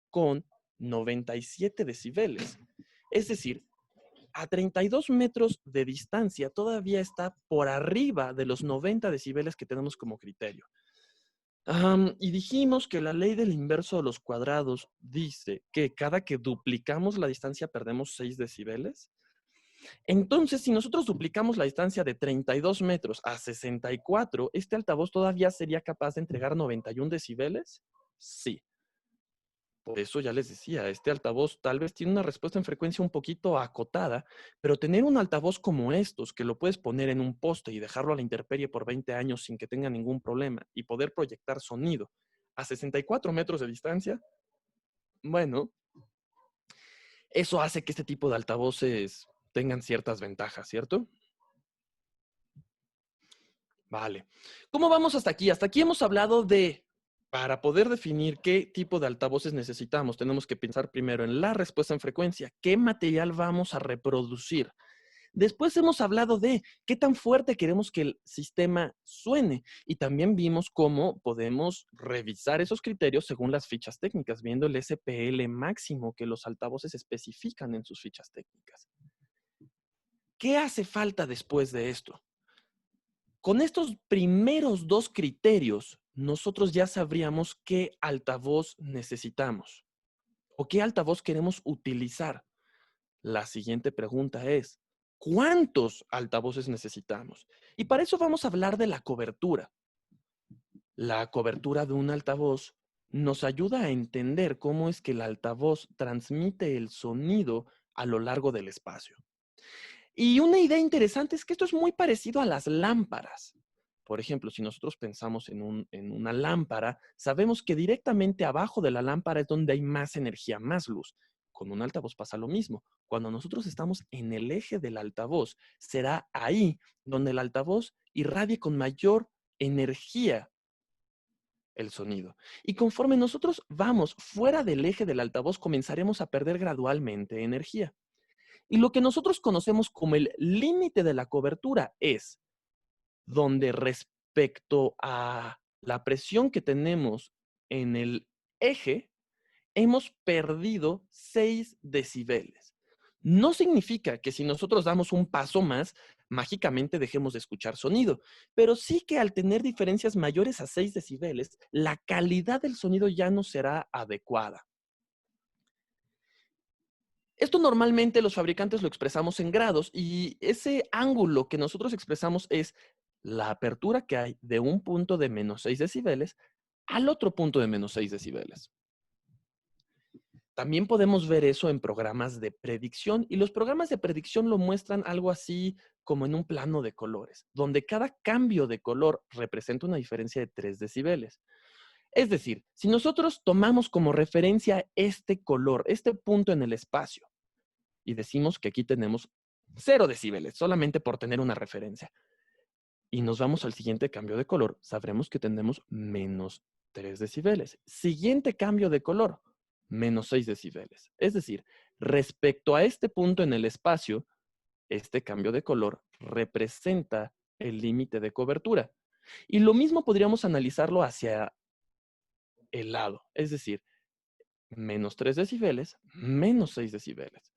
con 97 decibeles. Es decir, a 32 metros de distancia todavía está por arriba de los 90 decibeles que tenemos como criterio. Y dijimos que la ley del inverso de los cuadrados dice que cada que duplicamos la distancia perdemos 6 decibeles. Entonces, si nosotros duplicamos la distancia de 32 metros a 64, ¿este altavoz todavía sería capaz de entregar 91 decibeles? Sí. Por eso ya les decía, este altavoz tal vez tiene una respuesta en frecuencia un poquito acotada, pero tener un altavoz como estos, que lo puedes poner en un poste y dejarlo a la intemperie por 20 años sin que tenga ningún problema y poder proyectar sonido a 64 metros de distancia, bueno, eso hace que este tipo de altavoces tengan ciertas ventajas, ¿cierto? Vale. ¿Cómo vamos hasta aquí? Hasta aquí hemos hablado de, para poder definir qué tipo de altavoces necesitamos, tenemos que pensar primero en la respuesta en frecuencia, qué material vamos a reproducir. Después hemos hablado de qué tan fuerte queremos que el sistema suene y también vimos cómo podemos revisar esos criterios según las fichas técnicas, viendo el SPL máximo que los altavoces especifican en sus fichas técnicas. ¿Qué hace falta después de esto? Con estos primeros dos criterios, nosotros ya sabríamos qué altavoz necesitamos o qué altavoz queremos utilizar. La siguiente pregunta es, ¿cuántos altavoces necesitamos? Y para eso vamos a hablar de la cobertura. La cobertura de un altavoz nos ayuda a entender cómo es que el altavoz transmite el sonido a lo largo del espacio. Y una idea interesante es que esto es muy parecido a las lámparas. Por ejemplo, si nosotros pensamos en una lámpara, sabemos que directamente abajo de la lámpara es donde hay más energía, más luz. Con un altavoz pasa lo mismo. Cuando nosotros estamos en el eje del altavoz, será ahí donde el altavoz irradie con mayor energía el sonido. Y conforme nosotros vamos fuera del eje del altavoz, comenzaremos a perder gradualmente energía. Y lo que nosotros conocemos como el límite de la cobertura es donde respecto a la presión que tenemos en el eje, hemos perdido 6 decibeles. No significa que si nosotros damos un paso más, mágicamente dejemos de escuchar sonido, pero sí que al tener diferencias mayores a 6 decibeles, la calidad del sonido ya no será adecuada. Esto normalmente los fabricantes lo expresamos en grados y ese ángulo que nosotros expresamos es la apertura que hay de un punto de menos 6 decibeles al otro punto de menos 6 decibeles. También podemos ver eso en programas de predicción y los programas de predicción lo muestran algo así como en un plano de colores, donde cada cambio de color representa una diferencia de 3 decibeles. Es decir, si nosotros tomamos como referencia este color, este punto en el espacio, y decimos que aquí tenemos 0 decibeles, solamente por tener una referencia, y nos vamos al siguiente cambio de color, sabremos que tenemos menos 3 decibeles. Siguiente cambio de color, menos 6 decibeles. Es decir, respecto a este punto en el espacio, este cambio de color representa el límite de cobertura. Y lo mismo podríamos analizarlo hacia el lado, es decir, menos 3 decibeles, menos 6 decibeles.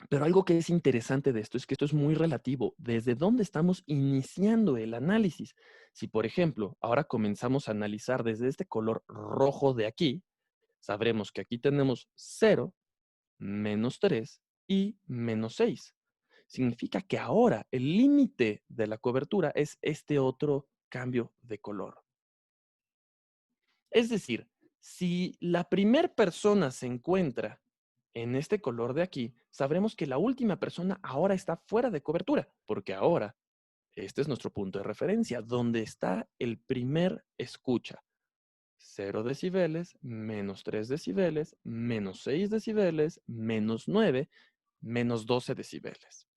Pero algo que es interesante de esto es que esto es muy relativo. ¿Desde dónde estamos iniciando el análisis? Si, por ejemplo, ahora comenzamos a analizar desde este color rojo de aquí, sabremos que aquí tenemos 0, menos 3 y menos 6. Significa que ahora el límite de la cobertura es este otro cambio de color. Es decir, si la primera persona se encuentra en este color de aquí, sabremos que la última persona ahora está fuera de cobertura, porque ahora este es nuestro punto de referencia, donde está el primer escucha. 0 decibeles, menos 3 decibeles, menos 6 decibeles, menos 9, menos 12 decibeles.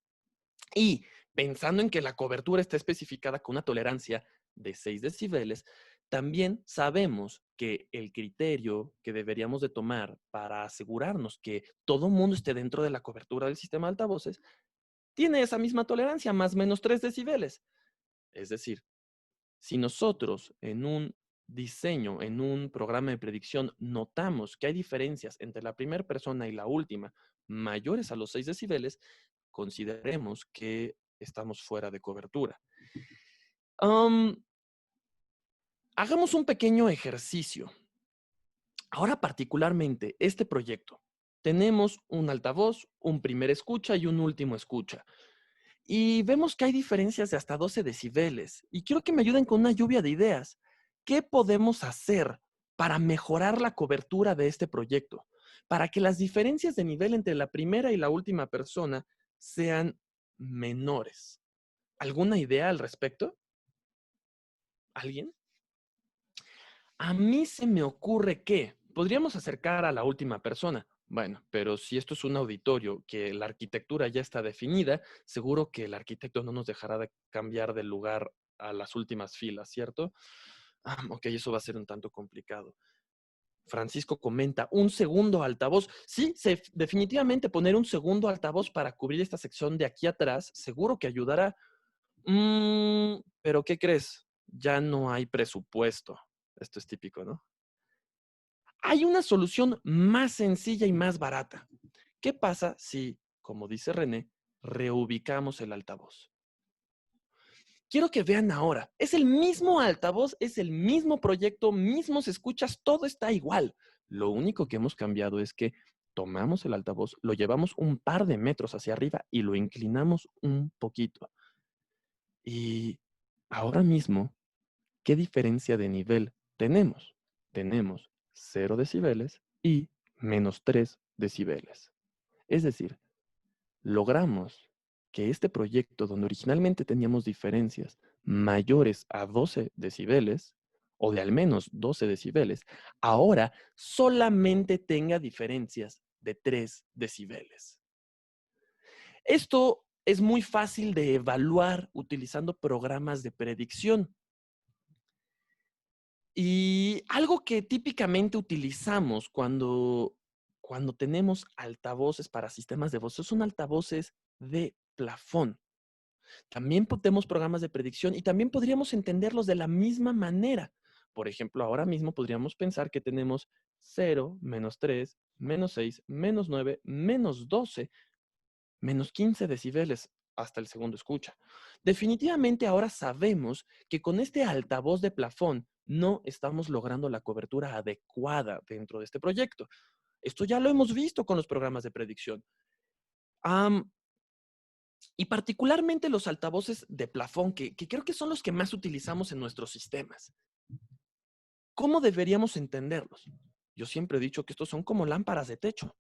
Y pensando en que la cobertura está especificada con una tolerancia de 6 decibeles, también sabemos que el criterio que deberíamos de tomar para asegurarnos que todo mundo esté dentro de la cobertura del sistema de altavoces tiene esa misma tolerancia, más o menos 3 decibeles. Es decir, si nosotros en un diseño, en un programa de predicción, notamos que hay diferencias entre la primera persona y la última mayores a los 6 decibeles, consideremos que estamos fuera de cobertura. Hagamos un pequeño ejercicio. Ahora particularmente este proyecto. Tenemos un altavoz, un primer escucha y un último escucha. Y vemos que hay diferencias de hasta 12 decibeles. Y quiero que me ayuden con una lluvia de ideas. ¿Qué podemos hacer para mejorar la cobertura de este proyecto? Para que las diferencias de nivel entre la primera y la última persona sean menores. ¿Alguna idea al respecto? ¿Alguien? A mí se me ocurre que podríamos acercar a la última persona. Bueno, pero si esto es un auditorio que la arquitectura ya está definida, seguro que el arquitecto no nos dejará de cambiar de lugar a las últimas filas, ¿cierto? Ok, eso va a ser un tanto complicado. Francisco comenta, un segundo altavoz. Sí, definitivamente poner un segundo altavoz para cubrir esta sección de aquí atrás, seguro que ayudará. Pero ¿qué crees? Ya no hay presupuesto. Esto es típico, ¿no? Hay una solución más sencilla y más barata. ¿Qué pasa si, como dice René, reubicamos el altavoz? Quiero que vean ahora. Es el mismo altavoz, es el mismo proyecto, mismos escuchas, todo está igual. Lo único que hemos cambiado es que tomamos el altavoz, lo llevamos un par de metros hacia arriba y lo inclinamos un poquito. Y ahora mismo, ¿qué diferencia de nivel tenemos? Tenemos 0 decibeles y -3 decibeles. Es decir, logramos que este proyecto, donde originalmente teníamos diferencias mayores a 12 decibeles, o de al menos 12 decibeles, ahora solamente tenga diferencias de 3 decibeles. Esto es muy fácil de evaluar utilizando programas de predicción. Y algo que típicamente utilizamos cuando tenemos altavoces para sistemas de voz son altavoces de plafón. También tenemos programas de predicción y también podríamos entenderlos de la misma manera. Por ejemplo, ahora mismo podríamos pensar que tenemos 0, -3, -6, -9, -12, -15 decibeles hasta el segundo escucha. Definitivamente ahora sabemos que con este altavoz de plafón no estamos logrando la cobertura adecuada dentro de este proyecto. Esto ya lo hemos visto con los programas de predicción. Y particularmente los altavoces de plafón, que creo que son los que más utilizamos en nuestros sistemas. ¿Cómo deberíamos entenderlos? Yo siempre he dicho que estos son como lámparas de techo.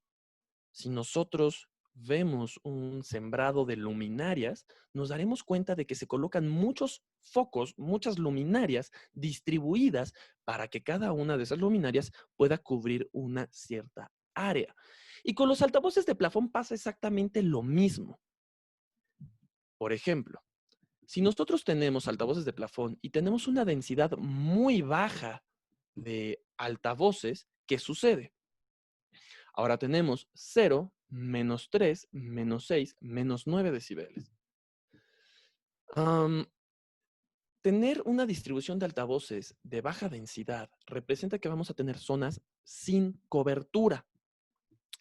Si nosotros vemos un sembrado de luminarias, nos daremos cuenta de que se colocan muchos focos, muchas luminarias distribuidas para que cada una de esas luminarias pueda cubrir una cierta área. Y con los altavoces de plafón pasa exactamente lo mismo. Por ejemplo, si nosotros tenemos altavoces de plafón y tenemos una densidad muy baja de altavoces, ¿qué sucede? Ahora tenemos 0, -3, -6, -9 decibeles. Tener una distribución de altavoces de baja densidad representa que vamos a tener zonas sin cobertura.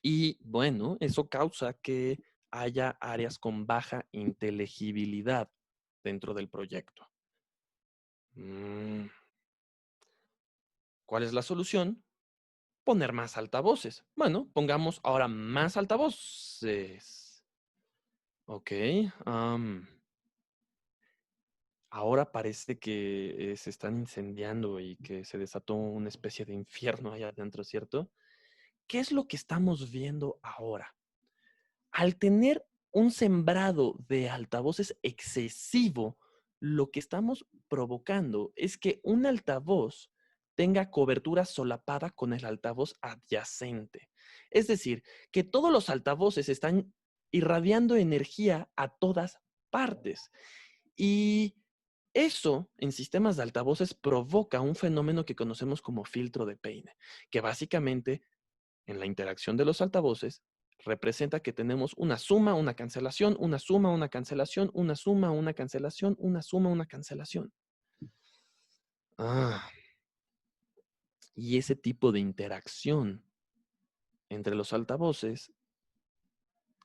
Y bueno, eso causa que haya áreas con baja inteligibilidad dentro del proyecto. ¿Cuál es la solución? Poner más altavoces. Bueno, pongamos ahora más altavoces. Ok. Ahora parece que se están incendiando y que se desató una especie de infierno allá adentro, ¿cierto? ¿Qué es lo que estamos viendo ahora? Al tener un sembrado de altavoces excesivo, lo que estamos provocando es que un altavoz tenga cobertura solapada con el altavoz adyacente. Es decir, que todos los altavoces están irradiando energía a todas partes. Y eso en sistemas de altavoces provoca un fenómeno que conocemos como filtro de Peine, que básicamente en la interacción de los altavoces representa que tenemos una suma, una cancelación, una suma, una cancelación, una suma, una cancelación, una suma, una cancelación. Y ese tipo de interacción entre los altavoces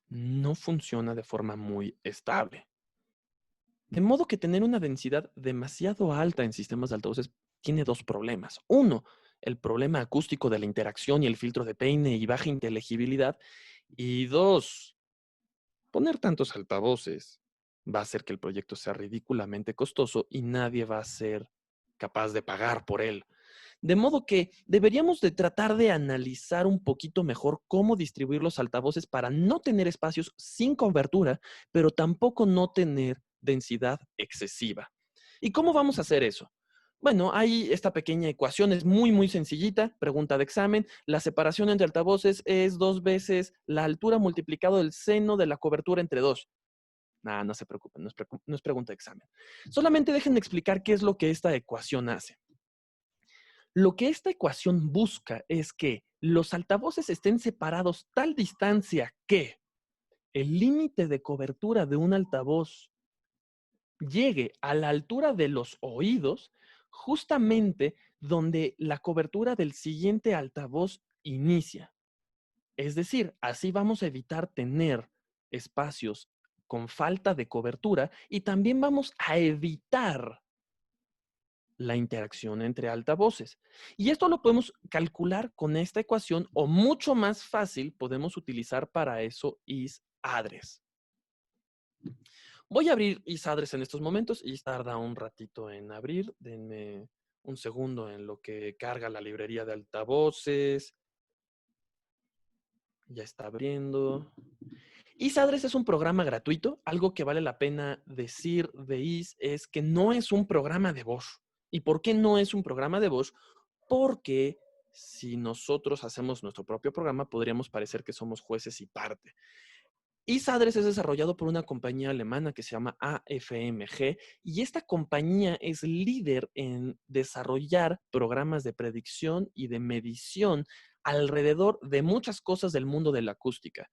no funciona de forma muy estable. De modo que tener una densidad demasiado alta en sistemas de altavoces tiene dos problemas. Uno, el problema acústico de la interacción y el filtro de Peine y baja inteligibilidad. Y dos, poner tantos altavoces va a hacer que el proyecto sea ridículamente costoso y nadie va a ser capaz de pagar por él. De modo que deberíamos de tratar de analizar un poquito mejor cómo distribuir los altavoces para no tener espacios sin cobertura, pero tampoco no tener densidad excesiva. ¿Y cómo vamos a hacer eso? Bueno, hay esta pequeña ecuación, es muy, muy sencillita, pregunta de examen. La separación entre altavoces es 2 veces la altura multiplicado el seno de la cobertura entre 2. Nah, no se preocupen, no es pregunta de examen. Solamente déjenme explicar qué es lo que esta ecuación hace. Lo que esta ecuación busca es que los altavoces estén separados tal distancia que el límite de cobertura de un altavoz llegue a la altura de los oídos, justamente donde la cobertura del siguiente altavoz inicia. Es decir, así vamos a evitar tener espacios con falta de cobertura y también vamos a evitar la interacción entre altavoces. Y esto lo podemos calcular con esta ecuación o mucho más fácil podemos utilizar para eso is-address. Voy a abrir is-address en estos momentos y tarda un ratito en abrir. Denme un segundo en lo que carga la librería de altavoces. Ya está abriendo. is-address es un programa gratuito. Algo que vale la pena decir de is es que no es un programa de voz. ¿Y por qué no es un programa de voz? Porque si nosotros hacemos nuestro propio programa, podríamos parecer que somos jueces y parte. is-address es desarrollado por una compañía alemana que se llama AFMG y esta compañía es líder en desarrollar programas de predicción y de medición alrededor de muchas cosas del mundo de la acústica,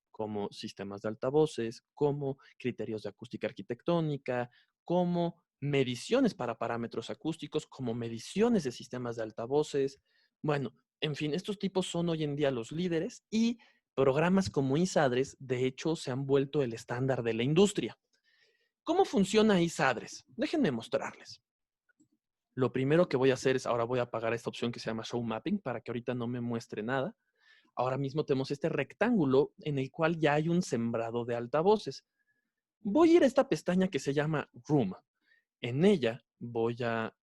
como sistemas de altavoces, como criterios de acústica arquitectónica, como mediciones para parámetros acústicos, como mediciones de sistemas de altavoces. Bueno, en fin, estos tipos son hoy en día los líderes y programas como is-address, de hecho, se han vuelto el estándar de la industria. ¿Cómo funciona is-address? Déjenme mostrarles. Lo primero que voy a hacer es, ahora voy a apagar esta opción que se llama Show Mapping para que ahorita no me muestre nada. Ahora mismo tenemos este rectángulo en el cual ya hay un sembrado de altavoces. Voy a ir a esta pestaña que se llama Room. En ella voy a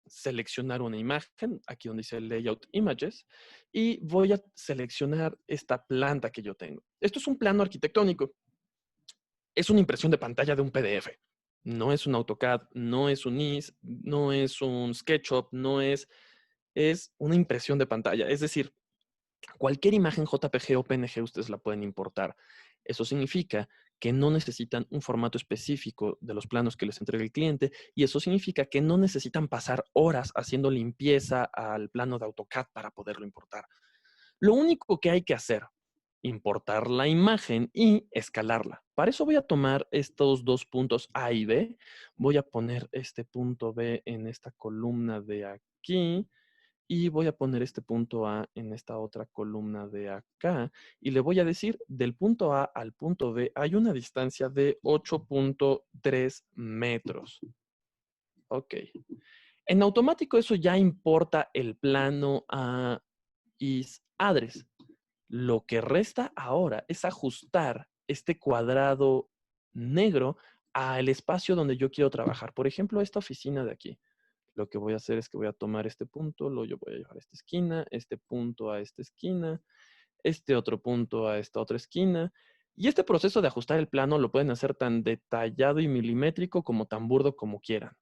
seleccionar una imagen, aquí donde dice Layout Images, y voy a seleccionar esta planta que yo tengo. Esto es un plano arquitectónico. Es una impresión de pantalla de un PDF. No es un AutoCAD, no es un IS, no es un SketchUp, es una impresión de pantalla. Es decir, cualquier imagen JPG o PNG ustedes la pueden importar. Eso significa que no necesitan un formato específico de los planos que les entrega el cliente y eso significa que no necesitan pasar horas haciendo limpieza al plano de AutoCAD para poderlo importar. Lo único que hay que hacer, importar la imagen y escalarla. Para eso voy a tomar estos dos puntos A y B. Voy a poner este punto B en esta columna de aquí y voy a poner este punto A en esta otra columna de acá y le voy a decir del punto A al punto B hay una distancia de 8.3 metros. Ok. En automático eso ya importa el plano a is-address. Lo que resta ahora es ajustar este cuadrado negro al espacio donde yo quiero trabajar. Por ejemplo, esta oficina de aquí. Lo que voy a hacer es que voy a tomar este punto, lo yo voy a llevar a esta esquina, este punto a esta esquina, este otro punto a esta otra esquina. Y este proceso de ajustar el plano lo pueden hacer tan detallado y milimétrico como tan burdo como quieran.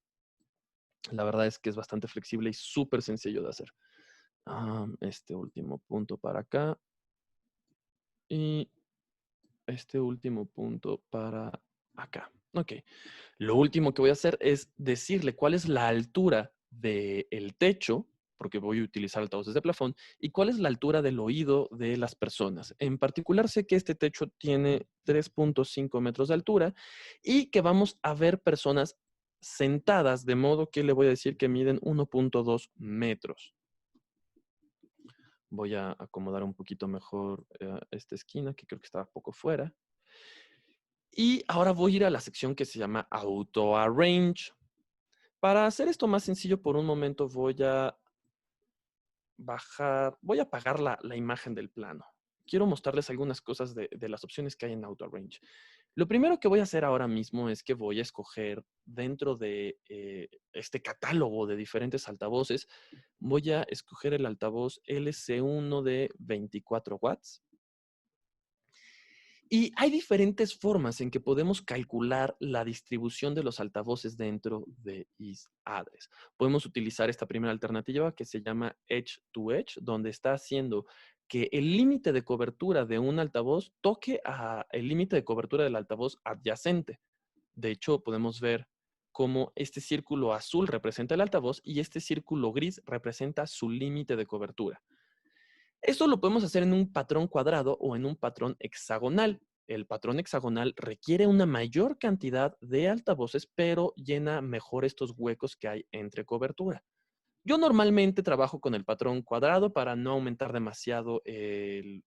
La verdad es que es bastante flexible y súper sencillo de hacer. Este último punto para acá. Y este último punto para acá. Ok. Lo último que voy a hacer es decirle cuál es la altura del techo, porque voy a utilizar altavoces de plafón, y cuál es la altura del oído de las personas. En particular, sé que este techo tiene 3.5 metros de altura y que vamos a ver personas sentadas, de modo que le voy a decir que miden 1.2 metros. Voy a acomodar un poquito mejor esta esquina, que creo que estaba poco fuera. Y ahora voy a ir a la sección que se llama Auto Arrange. Para hacer esto más sencillo, por un momento voy a apagar la imagen del plano. Quiero mostrarles algunas cosas de las opciones que hay en Auto Arrange. Lo primero que voy a hacer ahora mismo es que voy a escoger dentro de este catálogo de diferentes altavoces, voy a escoger el altavoz LC1 de 24 watts. Y hay diferentes formas en que podemos calcular la distribución de los altavoces dentro de is-address. Podemos utilizar esta primera alternativa que se llama Edge to Edge, donde está haciendo que el límite de cobertura de un altavoz toque el límite de cobertura del altavoz adyacente. De hecho, podemos ver cómo este círculo azul representa el altavoz y este círculo gris representa su límite de cobertura. Esto lo podemos hacer en un patrón cuadrado o en un patrón hexagonal. El patrón hexagonal requiere una mayor cantidad de altavoces, pero llena mejor estos huecos que hay entre cobertura. Yo normalmente trabajo con el patrón cuadrado para no aumentar demasiado el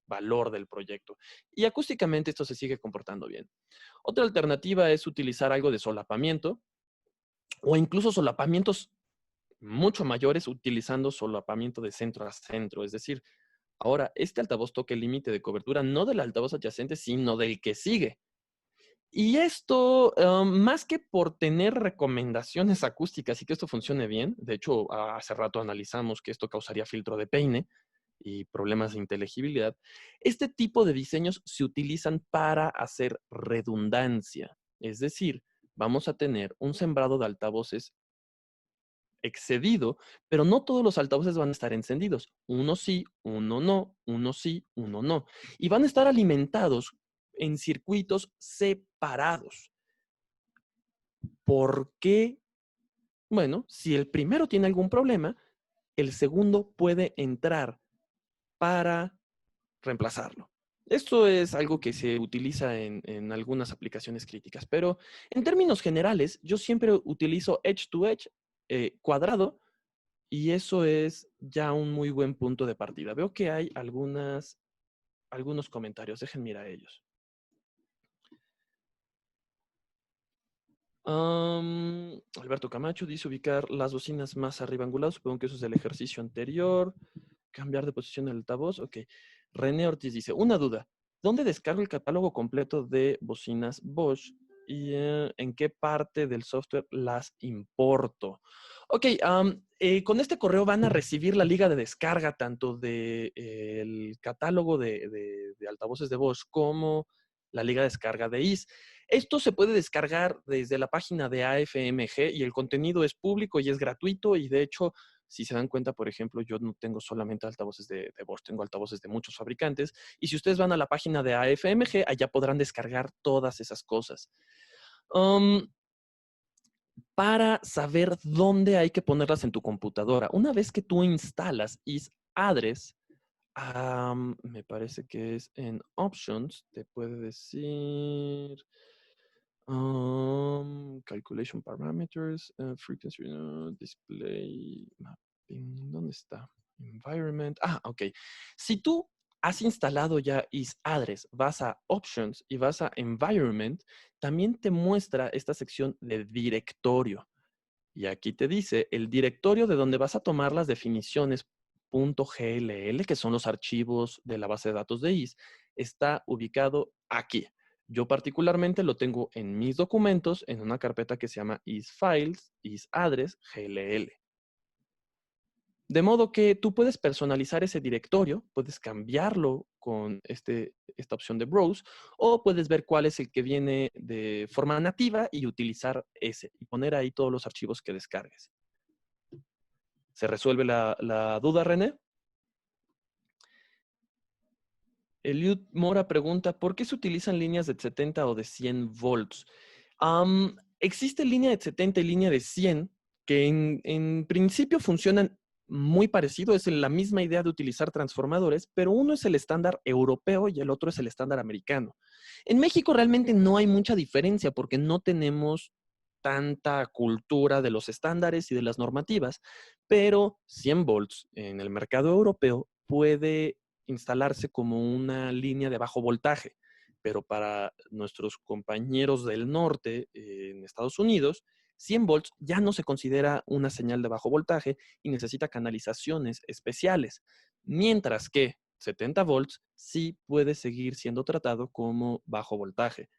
valor del proyecto. Y acústicamente esto se sigue comportando bien. Otra alternativa es utilizar algo de solapamiento. o incluso solapamientos mucho mayores utilizando solapamiento de centro a centro. Es decir, ahora este altavoz toca el límite de cobertura no del altavoz adyacente, sino del que sigue. Y esto, más que por tener recomendaciones acústicas y que esto funcione bien, de hecho, hace rato analizamos que esto causaría filtro de peine y problemas de inteligibilidad, este tipo de diseños se utilizan para hacer redundancia. Es decir, vamos a tener un sembrado de altavoces excedido, pero no todos los altavoces van a estar encendidos. Uno sí, uno no, uno sí, uno no. Y van a estar alimentados en circuitos separados. ¿Por qué? Bueno, si el primero tiene algún problema, el segundo puede entrar para reemplazarlo. Esto es algo que se utiliza en algunas aplicaciones críticas, pero en términos generales, yo siempre utilizo edge to edge, cuadrado, y eso es ya un muy buen punto de partida. Veo que hay algunos comentarios. Dejen mirar a ellos. Alberto Camacho dice ubicar las bocinas más arriba anguladas. Supongo que eso es el ejercicio anterior. Cambiar de posición del altavoz. Ok. René Ortiz dice, una duda. ¿Dónde descargo el catálogo completo de bocinas Bosch? ¿Y en qué parte del software las importo? Ok, con este correo van a recibir la liga de descarga tanto del catálogo de altavoces de Bosch como la liga de descarga de IS. Esto se puede descargar desde la página de AFMG y el contenido es público y es gratuito y de hecho, si se dan cuenta, por ejemplo, yo no tengo solamente altavoces de Bosch, tengo altavoces de muchos fabricantes y si ustedes van a la página de AFMG, allá podrán descargar todas esas cosas. Para saber dónde hay que ponerlas en tu computadora. Una vez que tú instalas is-address, me parece que es en Options, te puede decir Calculation Parameters, Frequency, Display, Mapping, ¿dónde está? Environment. Ok. Si tú has instalado ya is-address, vas a Options y vas a Environment, también te muestra esta sección de directorio. Y aquí te dice el directorio de donde vas a tomar las definiciones .gll, que son los archivos de la base de datos de IS, está ubicado aquí. Yo particularmente lo tengo en mis documentos en una carpeta que se llama isfiles, isaddress, gll. De modo que tú puedes personalizar ese directorio, puedes cambiarlo con esta opción de Browse, o puedes ver cuál es el que viene de forma nativa y utilizar ese, y poner ahí todos los archivos que descargues. ¿Se resuelve la duda, René? Eliud Mora pregunta, ¿por qué se utilizan líneas de 70 o de 100 volts? Existe línea de 70 y línea de 100 que en principio funcionan muy parecido, es la misma idea de utilizar transformadores, pero uno es el estándar europeo y el otro es el estándar americano. En México realmente no hay mucha diferencia porque no tenemos tanta cultura de los estándares y de las normativas, pero 100 volts en el mercado europeo puede instalarse como una línea de bajo voltaje, pero para nuestros compañeros del norte en Estados Unidos, 100 volts ya no se considera una señal de bajo voltaje y necesita canalizaciones especiales, mientras que 70 volts sí puede seguir siendo tratado como bajo voltaje.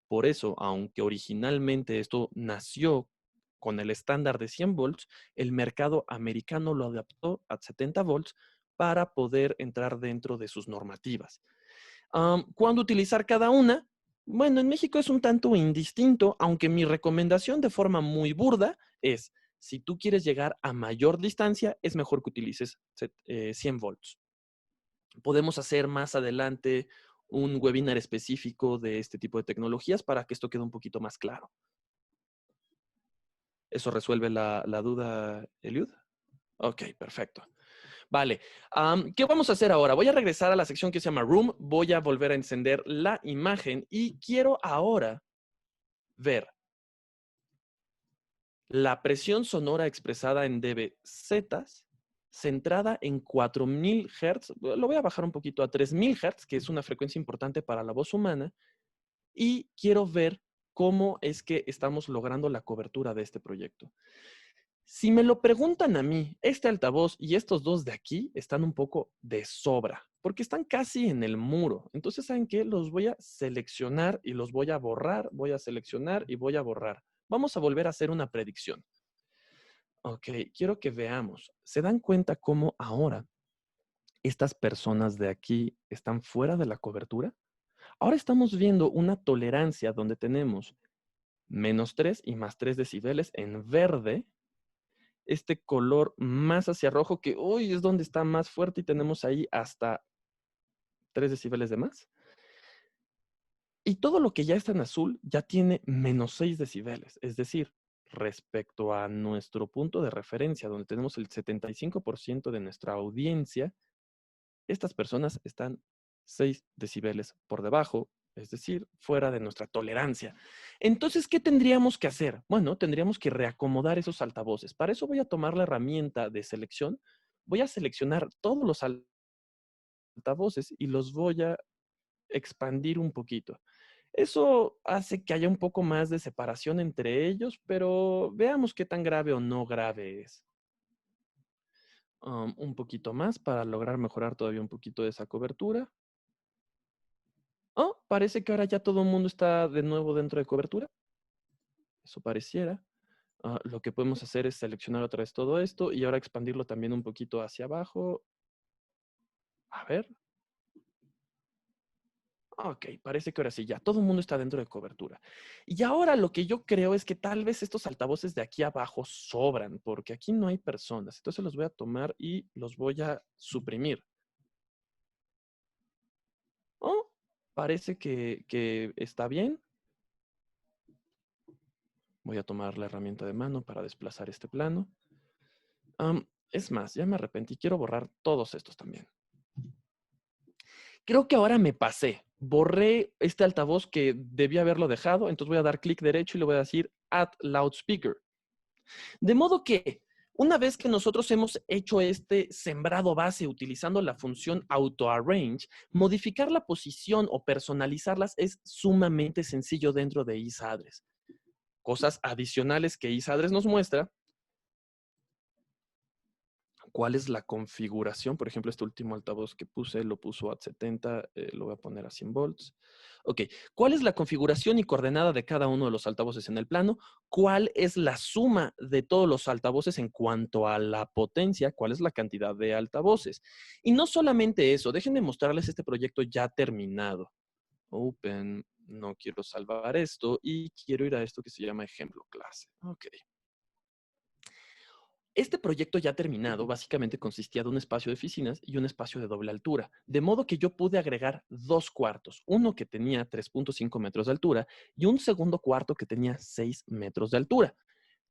Por eso, aunque originalmente esto nació con el estándar de 100 volts, el mercado americano lo adaptó a 70 volts para poder entrar dentro de sus normativas. ¿Cuándo utilizar cada una? Bueno, en México es un tanto indistinto, aunque mi recomendación de forma muy burda es, si tú quieres llegar a mayor distancia, es mejor que utilices 100 volts. Podemos hacer más adelante un webinar específico de este tipo de tecnologías para que esto quede un poquito más claro. ¿Eso resuelve la duda, Eliud? Ok, perfecto. Vale, ¿qué vamos a hacer ahora? Voy a regresar a la sección que se llama Room, voy a volver a encender la imagen y quiero ahora ver la presión sonora expresada en dBz centrada en 4000 Hz. Lo voy a bajar un poquito a 3000 Hz, que es una frecuencia importante para la voz humana. Y quiero ver cómo es que estamos logrando la cobertura de este proyecto. Si me lo preguntan a mí, este altavoz y estos dos de aquí están un poco de sobra, porque están casi en el muro. Entonces, ¿saben qué? Los voy a seleccionar y los voy a borrar, voy a seleccionar y voy a borrar. Vamos a volver a hacer una predicción. Ok, quiero que veamos. ¿Se dan cuenta cómo ahora estas personas de aquí están fuera de la cobertura? Ahora estamos viendo una tolerancia donde tenemos -3 y +3 decibeles en verde, este color más hacia rojo que uy, es donde está más fuerte y tenemos ahí hasta 3 decibeles de más. Y todo lo que ya está en azul ya tiene -6 decibeles. Es decir, respecto a nuestro punto de referencia, donde tenemos el 75% de nuestra audiencia, estas personas están 6 decibeles por debajo, es decir, fuera de nuestra tolerancia. Entonces, ¿qué tendríamos que hacer? Bueno, tendríamos que reacomodar esos altavoces. Para eso voy a tomar la herramienta de selección. Voy a seleccionar todos los altavoces y los voy a expandir un poquito. Eso hace que haya un poco más de separación entre ellos, pero veamos qué tan grave o no grave es. Un poquito más para lograr mejorar todavía un poquito de esa cobertura. Oh, parece que ahora ya todo el mundo está de nuevo dentro de cobertura. Eso pareciera. Lo que podemos hacer es seleccionar otra vez todo esto y ahora expandirlo también un poquito hacia abajo. A ver. Ok, parece que ahora sí, ya todo el mundo está dentro de cobertura. Y ahora lo que yo creo es que tal vez estos altavoces de aquí abajo sobran, porque aquí no hay personas. Entonces los voy a tomar y los voy a suprimir. Oh, parece que está bien. Voy a tomar la herramienta de mano para desplazar este plano. Es más, ya me arrepentí. Quiero borrar todos estos también. Creo que ahora me pasé. Borré este altavoz que debía haberlo dejado. Entonces voy a dar clic derecho y le voy a decir Add Loudspeaker. De modo que una vez que nosotros hemos hecho este sembrado base utilizando la función AutoArrange, modificar la posición o personalizarlas es sumamente sencillo dentro de Isadres. Cosas adicionales que Isadres nos muestra. ¿Cuál es la configuración? Por ejemplo, este último altavoz que puse, lo puso a 70, lo voy a poner a 100 volts. Ok, ¿cuál es la configuración y coordenada de cada uno de los altavoces en el plano? ¿Cuál es la suma de todos los altavoces en cuanto a la potencia? ¿Cuál es la cantidad de altavoces? Y no solamente eso, déjenme mostrarles este proyecto ya terminado. Open, no quiero salvar esto y quiero ir a esto que se llama ejemplo clase. Ok. Este proyecto ya terminado básicamente consistía de un espacio de oficinas y un espacio de doble altura, de modo que yo pude agregar dos cuartos, uno que tenía 3.5 metros de altura y un segundo cuarto que tenía 6 metros de altura.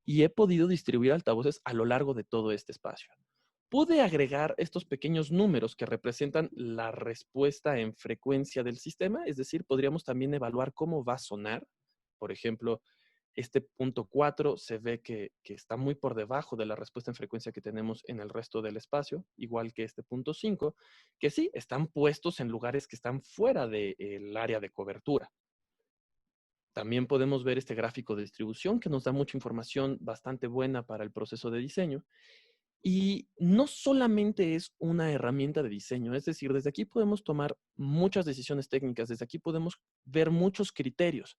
Y he podido distribuir altavoces a lo largo de todo este espacio. Pude agregar estos pequeños números que representan la respuesta en frecuencia del sistema, es decir, podríamos también evaluar cómo va a sonar. Por ejemplo, este punto 4 se ve que está muy por debajo de la respuesta en frecuencia que tenemos en el resto del espacio, igual que este punto 5, que sí, están puestos en lugares que están fuera del área de cobertura. También podemos ver este gráfico de distribución que nos da mucha información bastante buena para el proceso de diseño. Y no solamente es una herramienta de diseño, es decir, desde aquí podemos tomar muchas decisiones técnicas, desde aquí podemos ver muchos criterios,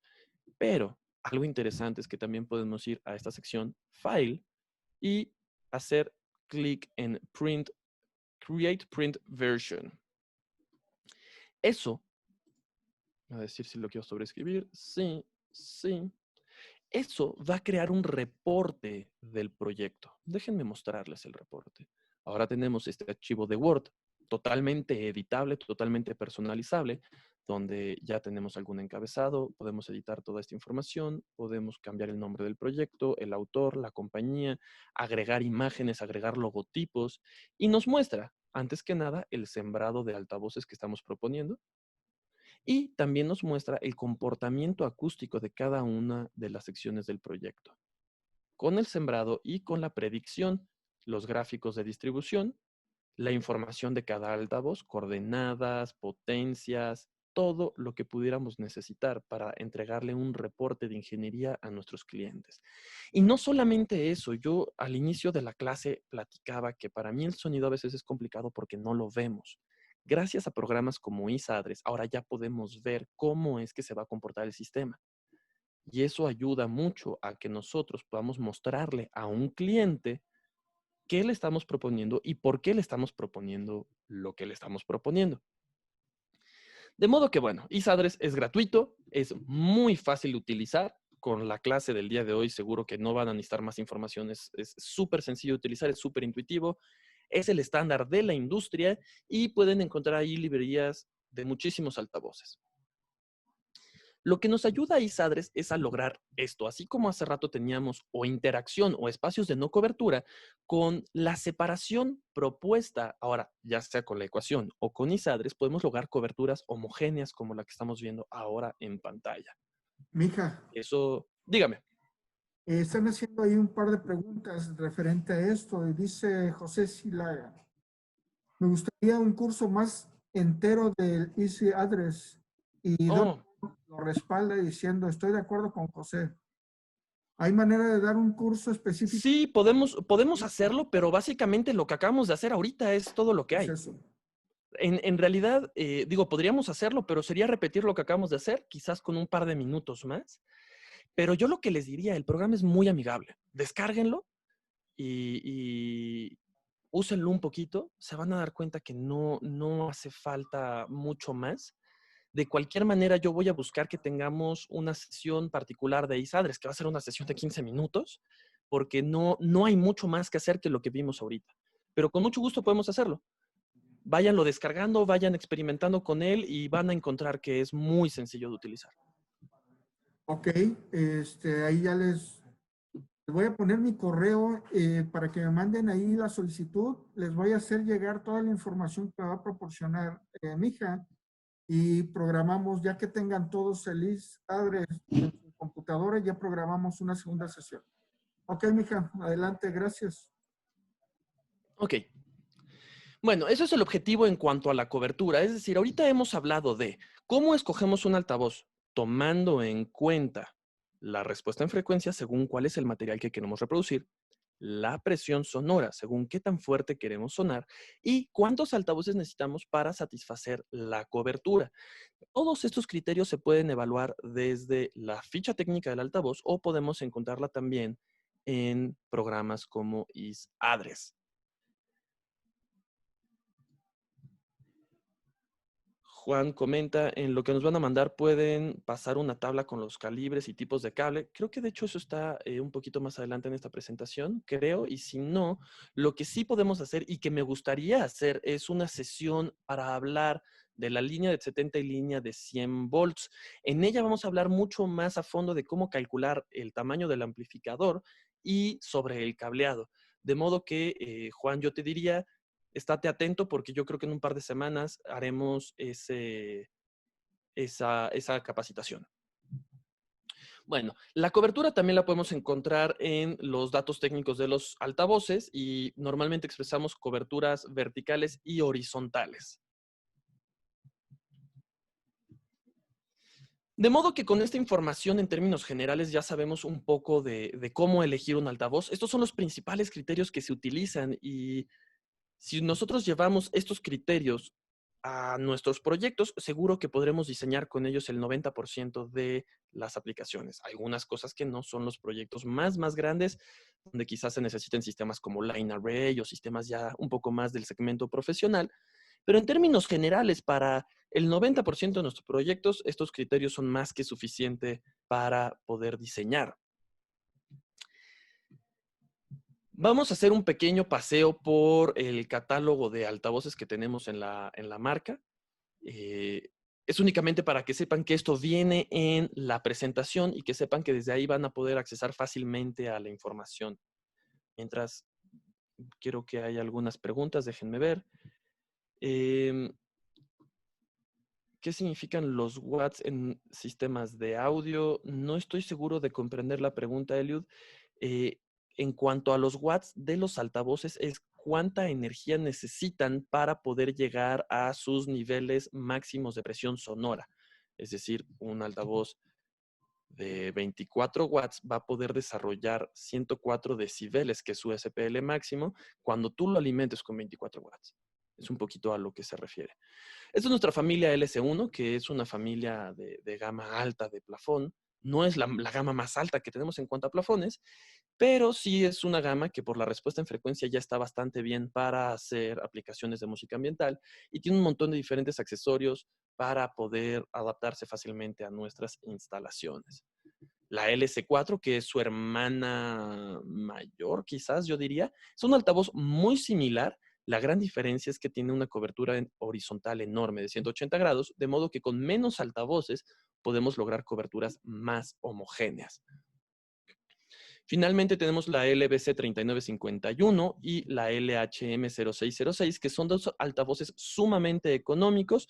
pero algo interesante es que también podemos ir a esta sección, File, y hacer clic en Print, Create Print Version. Eso, a decir si lo quiero sobreescribir, sí, sí. Eso va a crear un reporte del proyecto. Déjenme mostrarles el reporte. Ahora tenemos este archivo de Word totalmente editable, totalmente personalizable, donde ya tenemos algún encabezado, podemos editar toda esta información, podemos cambiar el nombre del proyecto, el autor, la compañía, agregar imágenes, agregar logotipos y nos muestra, antes que nada, el sembrado de altavoces que estamos proponiendo. Y también nos muestra el comportamiento acústico de cada una de las secciones del proyecto, con el sembrado y con la predicción, los gráficos de distribución, la información de cada altavoz, coordenadas, potencias, todo lo que pudiéramos necesitar para entregarle un reporte de ingeniería a nuestros clientes. Y no solamente eso, yo al inicio de la clase platicaba que para mí el sonido a veces es complicado porque no lo vemos. Gracias a programas como ISADRES, ahora ya podemos ver cómo es que se va a comportar el sistema. Y eso ayuda mucho a que nosotros podamos mostrarle a un cliente qué le estamos proponiendo y por qué le estamos proponiendo lo que le estamos proponiendo. De modo que, bueno, ISADRES es gratuito, es muy fácil de utilizar. Con la clase del día de hoy seguro que no van a necesitar más información. Es súper sencillo de utilizar, es súper intuitivo. Es el estándar de la industria y pueden encontrar ahí librerías de muchísimos altavoces. Lo que nos ayuda a ISADRES es a lograr esto, así como hace rato teníamos o interacción o espacios de no cobertura, con la separación propuesta, ahora ya sea con la ecuación o con ISADRES, podemos lograr coberturas homogéneas como la que estamos viendo ahora en pantalla. Mija, Eso, dígame. están haciendo ahí un par de preguntas referente a esto. Y dice José Silaga, me gustaría un curso más entero del Easy Address. Y Don Oh, lo respalda diciendo, estoy de acuerdo con José. ¿Hay manera de dar un curso específico? sí, podemos hacerlo, pero básicamente lo que acabamos de hacer ahorita es todo lo que Es hay. eso. En realidad, digo, podríamos hacerlo, pero sería repetir lo que acabamos de hacer, quizás con un par de minutos más. Pero yo lo que les diría, el programa es muy amigable. Descárguenlo y úsenlo un poquito. Se van a dar cuenta que no hace falta mucho más. De cualquier manera, yo voy a buscar que tengamos una sesión particular de ISADRES, que va a ser una sesión de 15 minutos, porque no hay mucho más que hacer que lo que vimos ahorita. Pero con mucho gusto podemos hacerlo. Váyanlo descargando, vayan experimentando con él y van a encontrar que es muy sencillo de utilizar. Ok, ahí ya les voy a poner mi correo para que me manden ahí la solicitud. Les voy a hacer llegar toda la información que me va a proporcionar mi hija y programamos, ya que tengan todos el list address en su computadora, ya programamos una segunda sesión. Ok, mija, adelante, gracias. Ok. Bueno, eso es el objetivo en cuanto a la cobertura. Es decir, ahorita hemos hablado de cómo escogemos un altavoz tomando en cuenta la respuesta en frecuencia según cuál es el material que queremos reproducir, la presión sonora según qué tan fuerte queremos sonar y cuántos altavoces necesitamos para satisfacer la cobertura. Todos estos criterios se pueden evaluar desde la ficha técnica del altavoz o podemos encontrarla también en programas como ISADRES. Juan comenta, en lo que nos van a mandar pueden pasar una tabla con los calibres y tipos de cable. Creo que de hecho eso está un poquito más adelante en esta presentación, creo. Y si no, lo que sí podemos hacer y que me gustaría hacer es una sesión para hablar de la línea de 70 y línea de 100 volts. En ella vamos a hablar mucho más a fondo de cómo calcular el tamaño del amplificador y sobre el cableado. De modo que, Juan, yo te diría, estate atento porque yo creo que en un par de semanas haremos esa capacitación. Bueno, la cobertura también la podemos encontrar en los datos técnicos de los altavoces y normalmente expresamos coberturas verticales y horizontales. De modo que con esta información en términos generales ya sabemos un poco de cómo elegir un altavoz. Estos son los principales criterios que se utilizan y si nosotros llevamos estos criterios a nuestros proyectos, seguro que podremos diseñar con ellos el 90% de las aplicaciones. Algunas cosas que no son los proyectos más grandes, donde quizás se necesiten sistemas como Line Array o sistemas ya un poco más del segmento profesional. Pero en términos generales, para el 90% de nuestros proyectos, estos criterios son más que suficiente para poder diseñar. Vamos a hacer un pequeño paseo por el catálogo de altavoces que tenemos en la marca. Es únicamente para que sepan que esto viene en la presentación y que sepan que desde ahí van a poder accesar fácilmente a la información. Mientras, quiero que haya algunas preguntas, déjenme ver. ¿Qué significan los watts en sistemas de audio? No estoy seguro de comprender la pregunta, Eliud. En cuanto a los watts de los altavoces, es cuánta energía necesitan para poder llegar a sus niveles máximos de presión sonora. Es decir, un altavoz de 24 watts va a poder desarrollar 104 decibeles, que es su SPL máximo, cuando tú lo alimentes con 24 watts. Es un poquito a lo que se refiere. Esta es nuestra familia LS1, que es una familia de gama alta de plafón. No es la gama más alta que tenemos en cuanto a plafones, pero sí es una gama que por la respuesta en frecuencia ya está bastante bien para hacer aplicaciones de música ambiental y tiene un montón de diferentes accesorios para poder adaptarse fácilmente a nuestras instalaciones. La LS4, que es su hermana mayor, quizás yo diría, es un altavoz muy similar. La gran diferencia es que tiene una cobertura horizontal enorme de 180 grados, de modo que con menos altavoces podemos lograr coberturas más homogéneas. Finalmente tenemos la LBC 3951 y la LHM 0606, que son dos altavoces sumamente económicos,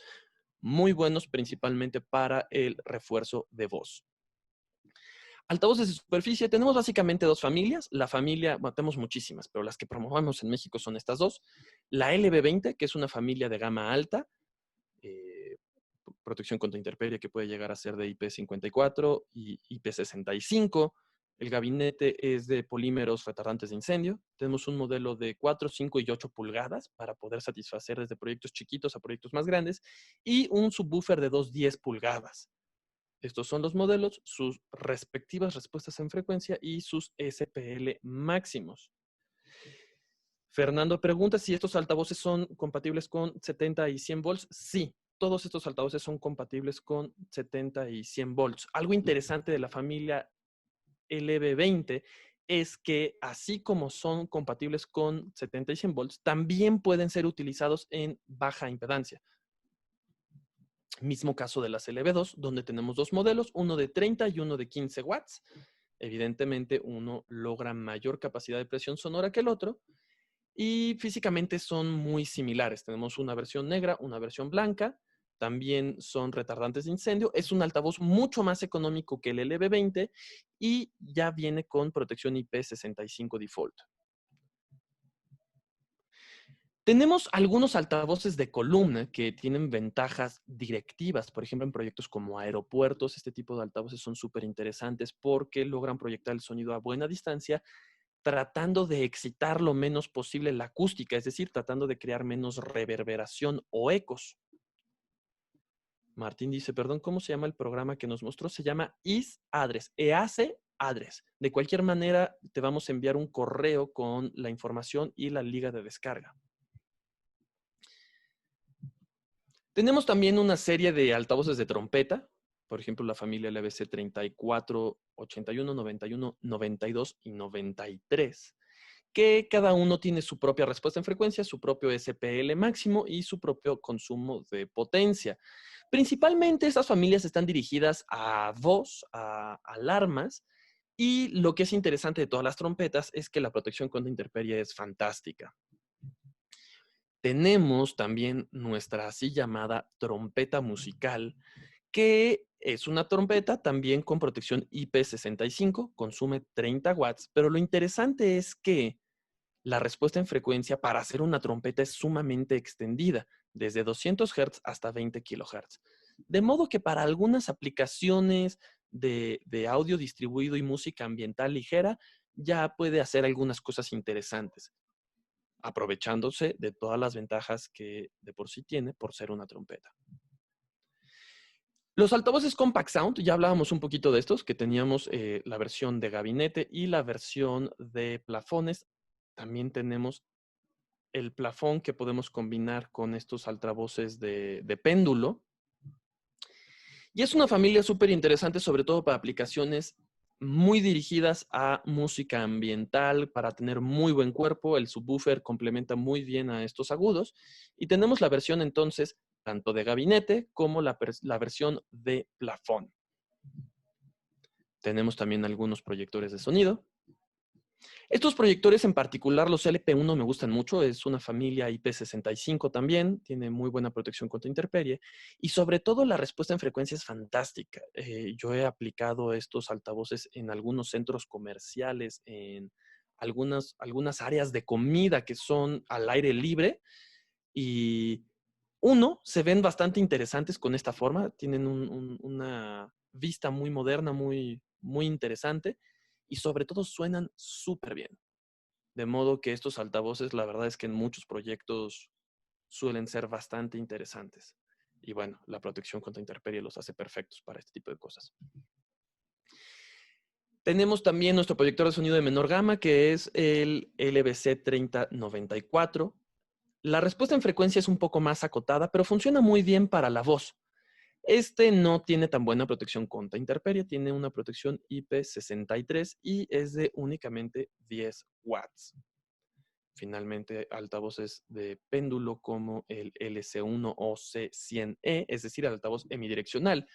muy buenos principalmente para el refuerzo de voz. Altavoces de superficie, tenemos básicamente dos familias. La familia, bueno, tenemos muchísimas, pero las que promovemos en México son estas dos. La LB20, que es una familia de gama alta, protección contra intemperie que puede llegar a ser de IP54 y IP65. El gabinete es de polímeros retardantes de incendio. Tenemos un modelo de 4, 5 y 8 pulgadas para poder satisfacer desde proyectos chiquitos a proyectos más grandes y un subwoofer de 2,10 pulgadas. Estos son los modelos, sus respectivas respuestas en frecuencia y sus SPL máximos. Fernando pregunta si estos altavoces son compatibles con 70 y 100 volts. Sí, todos estos altavoces son compatibles con 70 y 100 volts. Algo interesante de la familia LB20 es que así como son compatibles con 70 y 100 volts, también pueden ser utilizados en baja impedancia. Mismo caso de las LB2, donde tenemos dos modelos, uno de 30 y uno de 15 watts. Evidentemente, uno logra mayor capacidad de presión sonora que el otro y físicamente son muy similares. Tenemos una versión negra, una versión blanca. También son retardantes de incendio. Es un altavoz mucho más económico que el LB20 y ya viene con protección IP65 default. Tenemos algunos altavoces de columna que tienen ventajas directivas. Por ejemplo, en proyectos como aeropuertos, este tipo de altavoces son súper interesantes porque logran proyectar el sonido a buena distancia, tratando de excitar lo menos posible la acústica, es decir, tratando de crear menos reverberación o ecos. Martín dice, perdón, ¿cómo se llama el programa que nos mostró? Se llama EAS-Address, EAC-Address. De cualquier manera, te vamos a enviar un correo con la información y la liga de descarga. Tenemos también una serie de altavoces de trompeta, por ejemplo, la familia LBC 34, 81, 91, 92 y 93, que cada uno tiene su propia respuesta en frecuencia, su propio SPL máximo y su propio consumo de potencia. Principalmente estas familias están dirigidas a voz, a alarmas, y lo que es interesante de todas las trompetas es que la protección contra intemperie es fantástica. Tenemos también nuestra así llamada trompeta musical, que es una trompeta también con protección IP65, consume 30 watts, pero lo interesante es que la respuesta en frecuencia para hacer una trompeta es sumamente extendida, desde 200 Hz hasta 20 kHz. De modo que para algunas aplicaciones de audio distribuido y música ambiental ligera, ya puede hacer algunas cosas interesantes, aprovechándose de todas las ventajas que de por sí tiene por ser una trompeta. Los altavoces Compact Sound, ya hablábamos un poquito de estos, que teníamos la versión de gabinete y la versión de plafones. También tenemos el plafón que podemos combinar con estos altavoces de péndulo. Y es una familia súper interesante, sobre todo para aplicaciones muy dirigidas a música ambiental, para tener muy buen cuerpo. El subwoofer complementa muy bien a estos agudos. Y tenemos la versión entonces tanto de gabinete como la versión de plafón. Tenemos también algunos proyectores de sonido. Estos proyectores en particular, los LP1 me gustan mucho, es una familia IP65 también, tiene muy buena protección contra intemperie y sobre todo la respuesta en frecuencia es fantástica. Yo he aplicado estos altavoces en algunos centros comerciales, en algunas áreas de comida que son al aire libre y se ven bastante interesantes con esta forma, tienen una vista muy moderna, muy, muy interesante y sobre todo suenan súper bien. De modo que estos altavoces, la verdad es que en muchos proyectos suelen ser bastante interesantes. Y bueno, la protección contra intemperie los hace perfectos para este tipo de cosas. Tenemos también nuestro proyector de sonido de menor gama, que es el LBC 3094. La respuesta en frecuencia es un poco más acotada, pero funciona muy bien para la voz. Este no tiene tan buena protección contra intemperie, tiene una protección IP63 y es de únicamente 10 watts. Finalmente, altavoces de péndulo como el LC1 o C100E, es decir, el altavoz hemidireccional.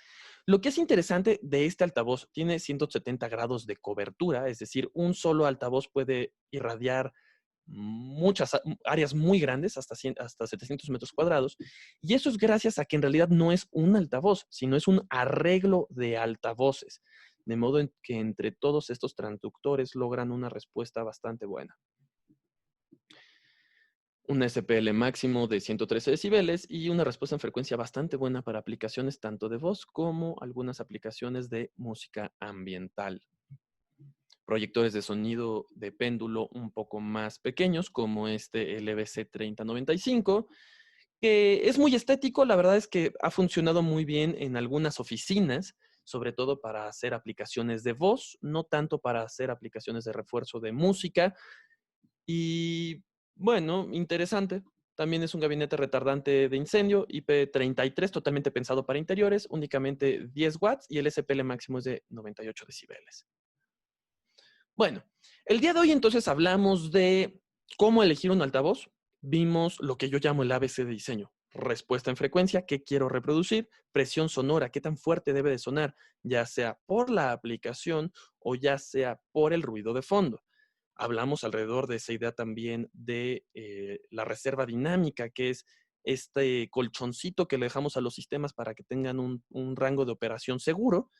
Lo que es interesante de este altavoz, tiene 170 grados de cobertura, es decir, un solo altavoz puede irradiar muchas áreas muy grandes, hasta 700 metros cuadrados, y eso es gracias a que en realidad no es un altavoz, sino es un arreglo de altavoces, de modo en que entre todos estos transductores logran una respuesta bastante buena. Un SPL máximo de 113 decibeles y una respuesta en frecuencia bastante buena para aplicaciones tanto de voz como algunas aplicaciones de música ambiental. Proyectores de sonido de péndulo un poco más pequeños, como este LBC 3095, que es muy estético. La verdad es que ha funcionado muy bien en algunas oficinas, sobre todo para hacer aplicaciones de voz, no tanto para hacer aplicaciones de refuerzo de música. Y bueno, interesante. También es un gabinete retardante de incendio, IP33, totalmente pensado para interiores, únicamente 10 watts y el SPL máximo es de 98 decibeles. Bueno, el día de hoy entonces hablamos de cómo elegir un altavoz. Vimos lo que yo llamo el ABC de diseño. Respuesta en frecuencia, qué quiero reproducir, presión sonora, qué tan fuerte debe de sonar, ya sea por la aplicación o ya sea por el ruido de fondo. Hablamos alrededor de esa idea también de la reserva dinámica, que es este colchoncito que le dejamos a los sistemas para que tengan un rango de operación seguro.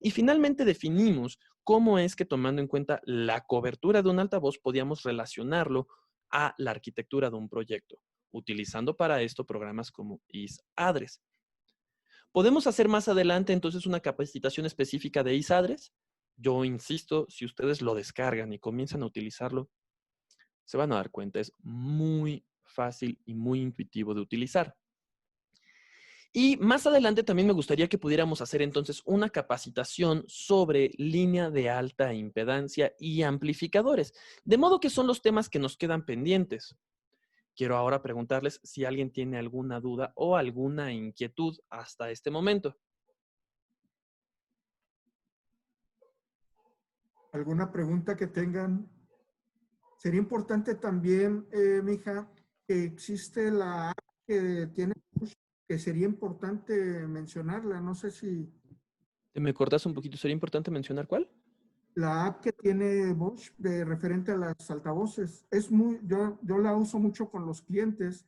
Y finalmente definimos cómo es que tomando en cuenta la cobertura de un altavoz podíamos relacionarlo a la arquitectura de un proyecto, utilizando para esto programas como ISADRES. Podemos hacer más adelante entonces una capacitación específica de ISADRES. Yo insisto, si ustedes lo descargan y comienzan a utilizarlo, se van a dar cuenta, es muy fácil y muy intuitivo de utilizar. Y más adelante también me gustaría que pudiéramos hacer entonces una capacitación sobre línea de alta impedancia y amplificadores, de modo que son los temas que nos quedan pendientes. Quiero ahora preguntarles si alguien tiene alguna duda o alguna inquietud hasta este momento. ¿Alguna pregunta que tengan? Sería importante también, mija, que existe la app que tiene, que sería importante mencionarla. No sé si ¿Te me cortas un poquito? ¿Sería importante mencionar cuál? la app que tiene Bosch de referente a las altavoces es muy, yo la uso mucho con los clientes.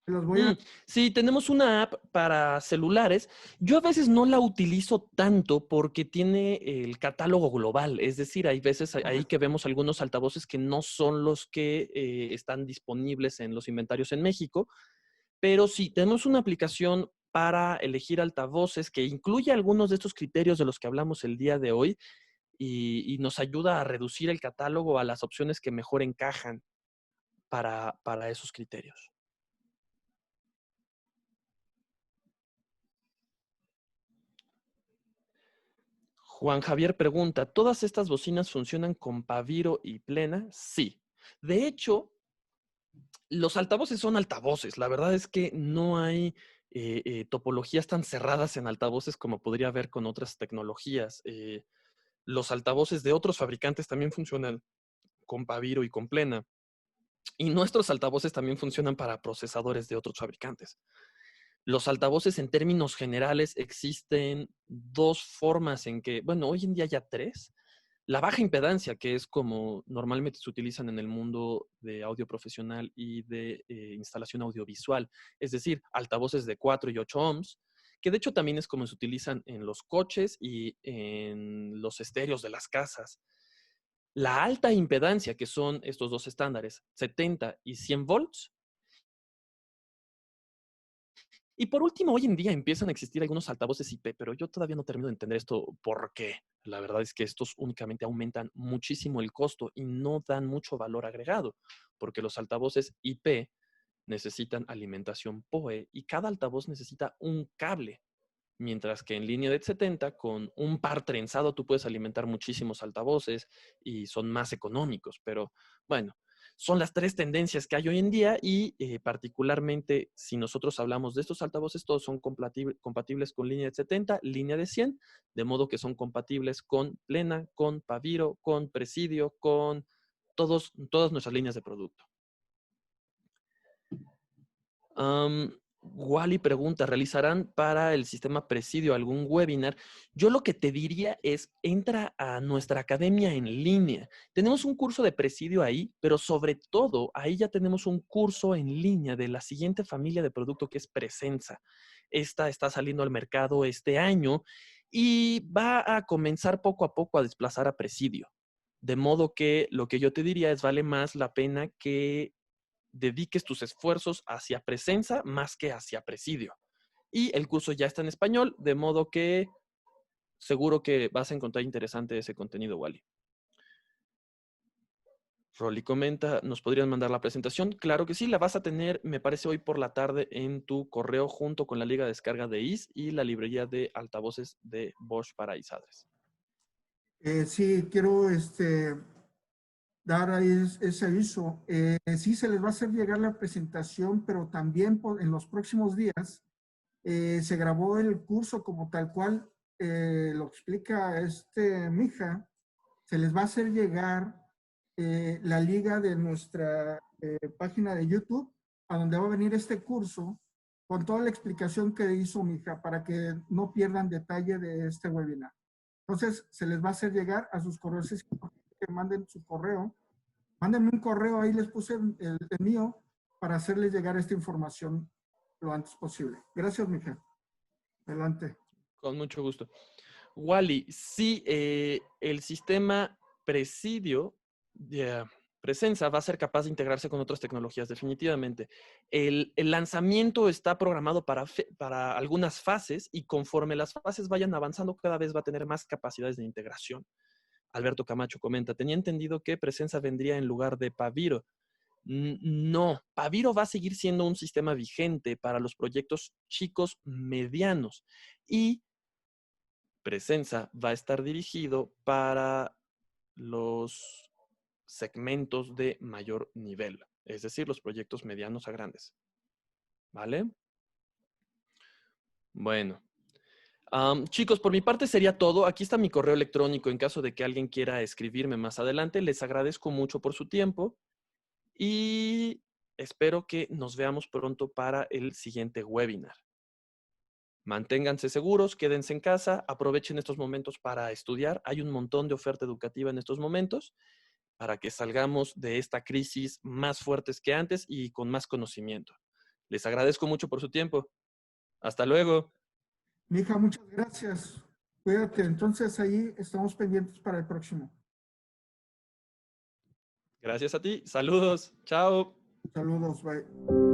Los voy a. Sí, tenemos una app para celulares. Yo a veces no la utilizo tanto porque tiene el catálogo global. Es decir, hay veces ahí que vemos algunos altavoces que no son los que están disponibles en los inventarios en México. Pero sí, tenemos una aplicación para elegir altavoces que incluye algunos de estos criterios de los que hablamos el día de hoy y nos ayuda a reducir el catálogo a las opciones que mejor encajan para esos criterios. Juan Javier pregunta, ¿todas estas bocinas funcionan con Paviro y Plena? Sí. De hecho, los altavoces son altavoces. La verdad es que no hay topologías tan cerradas en altavoces como podría haber con otras tecnologías. Los altavoces de otros fabricantes también funcionan con Paviro y con Plena. Y nuestros altavoces también funcionan para procesadores de otros fabricantes. Los altavoces en términos generales existen dos formas en que, bueno, hoy en día ya tres. La baja impedancia, que es como normalmente se utilizan en el mundo de audio profesional y de instalación audiovisual, es decir, altavoces de 4 y 8 ohms, que de hecho también es como se utilizan en los coches y en los estéreos de las casas. la alta impedancia, que son estos dos estándares, 70 y 100 volts. Y por último, hoy en día empiezan a existir algunos altavoces IP, pero yo todavía no termino de entender esto por qué. La verdad es que estos únicamente aumentan muchísimo el costo y no dan mucho valor agregado, porque los altavoces IP necesitan alimentación PoE y cada altavoz necesita un cable. Mientras que en línea de 70, con un par trenzado, tú puedes alimentar muchísimos altavoces y son más económicos. Pero bueno, son las tres tendencias que hay hoy en día y particularmente si nosotros hablamos de estos altavoces, todos son compatibles con línea de 70, línea de 100, de modo que son compatibles con Plena, con Paviro, con Presidio, con todas nuestras líneas de producto. Wally pregunta, ¿realizarán para el sistema Presidio algún webinar? Yo lo que te diría es, entra a nuestra academia en línea. Tenemos un curso de Presidio ahí, pero sobre todo, ahí ya tenemos un curso en línea de la siguiente familia de producto que es Presenza. Esta está saliendo al mercado este año y va a comenzar poco a poco a desplazar a Presidio. De modo que lo que yo te diría es, vale más la pena que dediques tus esfuerzos hacia Presenza más que hacia Presidio. Y el curso ya está en español, de modo que seguro que vas a encontrar interesante ese contenido, Wally. Rolly comenta, ¿nos podrían mandar la presentación? Claro que sí, la vas a tener, me parece, hoy por la tarde en tu correo junto con la liga de descarga de IS y la librería de altavoces de Bosch para Isadres. Sí, quiero dar ahí ese aviso. Sí, se les va a hacer llegar la presentación, pero también en los próximos días se grabó el curso como tal cual lo explica Mija. Se les va a hacer llegar la liga de nuestra página de YouTube, a donde va a venir este curso con toda la explicación que hizo Mija para que no pierdan detalle de este webinar. Entonces, se les va a hacer llegar a sus correos, que manden su correo. Mándenme un correo, ahí les puse el mío para hacerles llegar esta información lo antes posible. Gracias, Mija. Adelante. Con mucho gusto. Wally, sí, el sistema Presidio, Presenza, va a ser capaz de integrarse con otras tecnologías, definitivamente. El lanzamiento está programado para algunas fases y conforme las fases vayan avanzando, cada vez va a tener más capacidades de integración. Alberto Camacho comenta, tenía entendido que Presenza vendría en lugar de Paviro. No, Paviro va a seguir siendo un sistema vigente para los proyectos chicos medianos y Presenza va a estar dirigido para los segmentos de mayor nivel, es decir, los proyectos medianos a grandes. ¿Vale? Bueno. Chicos, por mi parte sería todo. Aquí está mi correo electrónico en caso de que alguien quiera escribirme más adelante. Les agradezco mucho por su tiempo y espero que nos veamos pronto para el siguiente webinar. Manténganse seguros, quédense en casa, aprovechen estos momentos para estudiar. Hay un montón de oferta educativa en estos momentos para que salgamos de esta crisis más fuertes que antes y con más conocimiento. Les agradezco mucho por su tiempo. Hasta luego. Mija, muchas gracias. Cuídate. Entonces, ahí estamos pendientes para el próximo. Gracias a ti. Saludos. Chao. Saludos. Bye.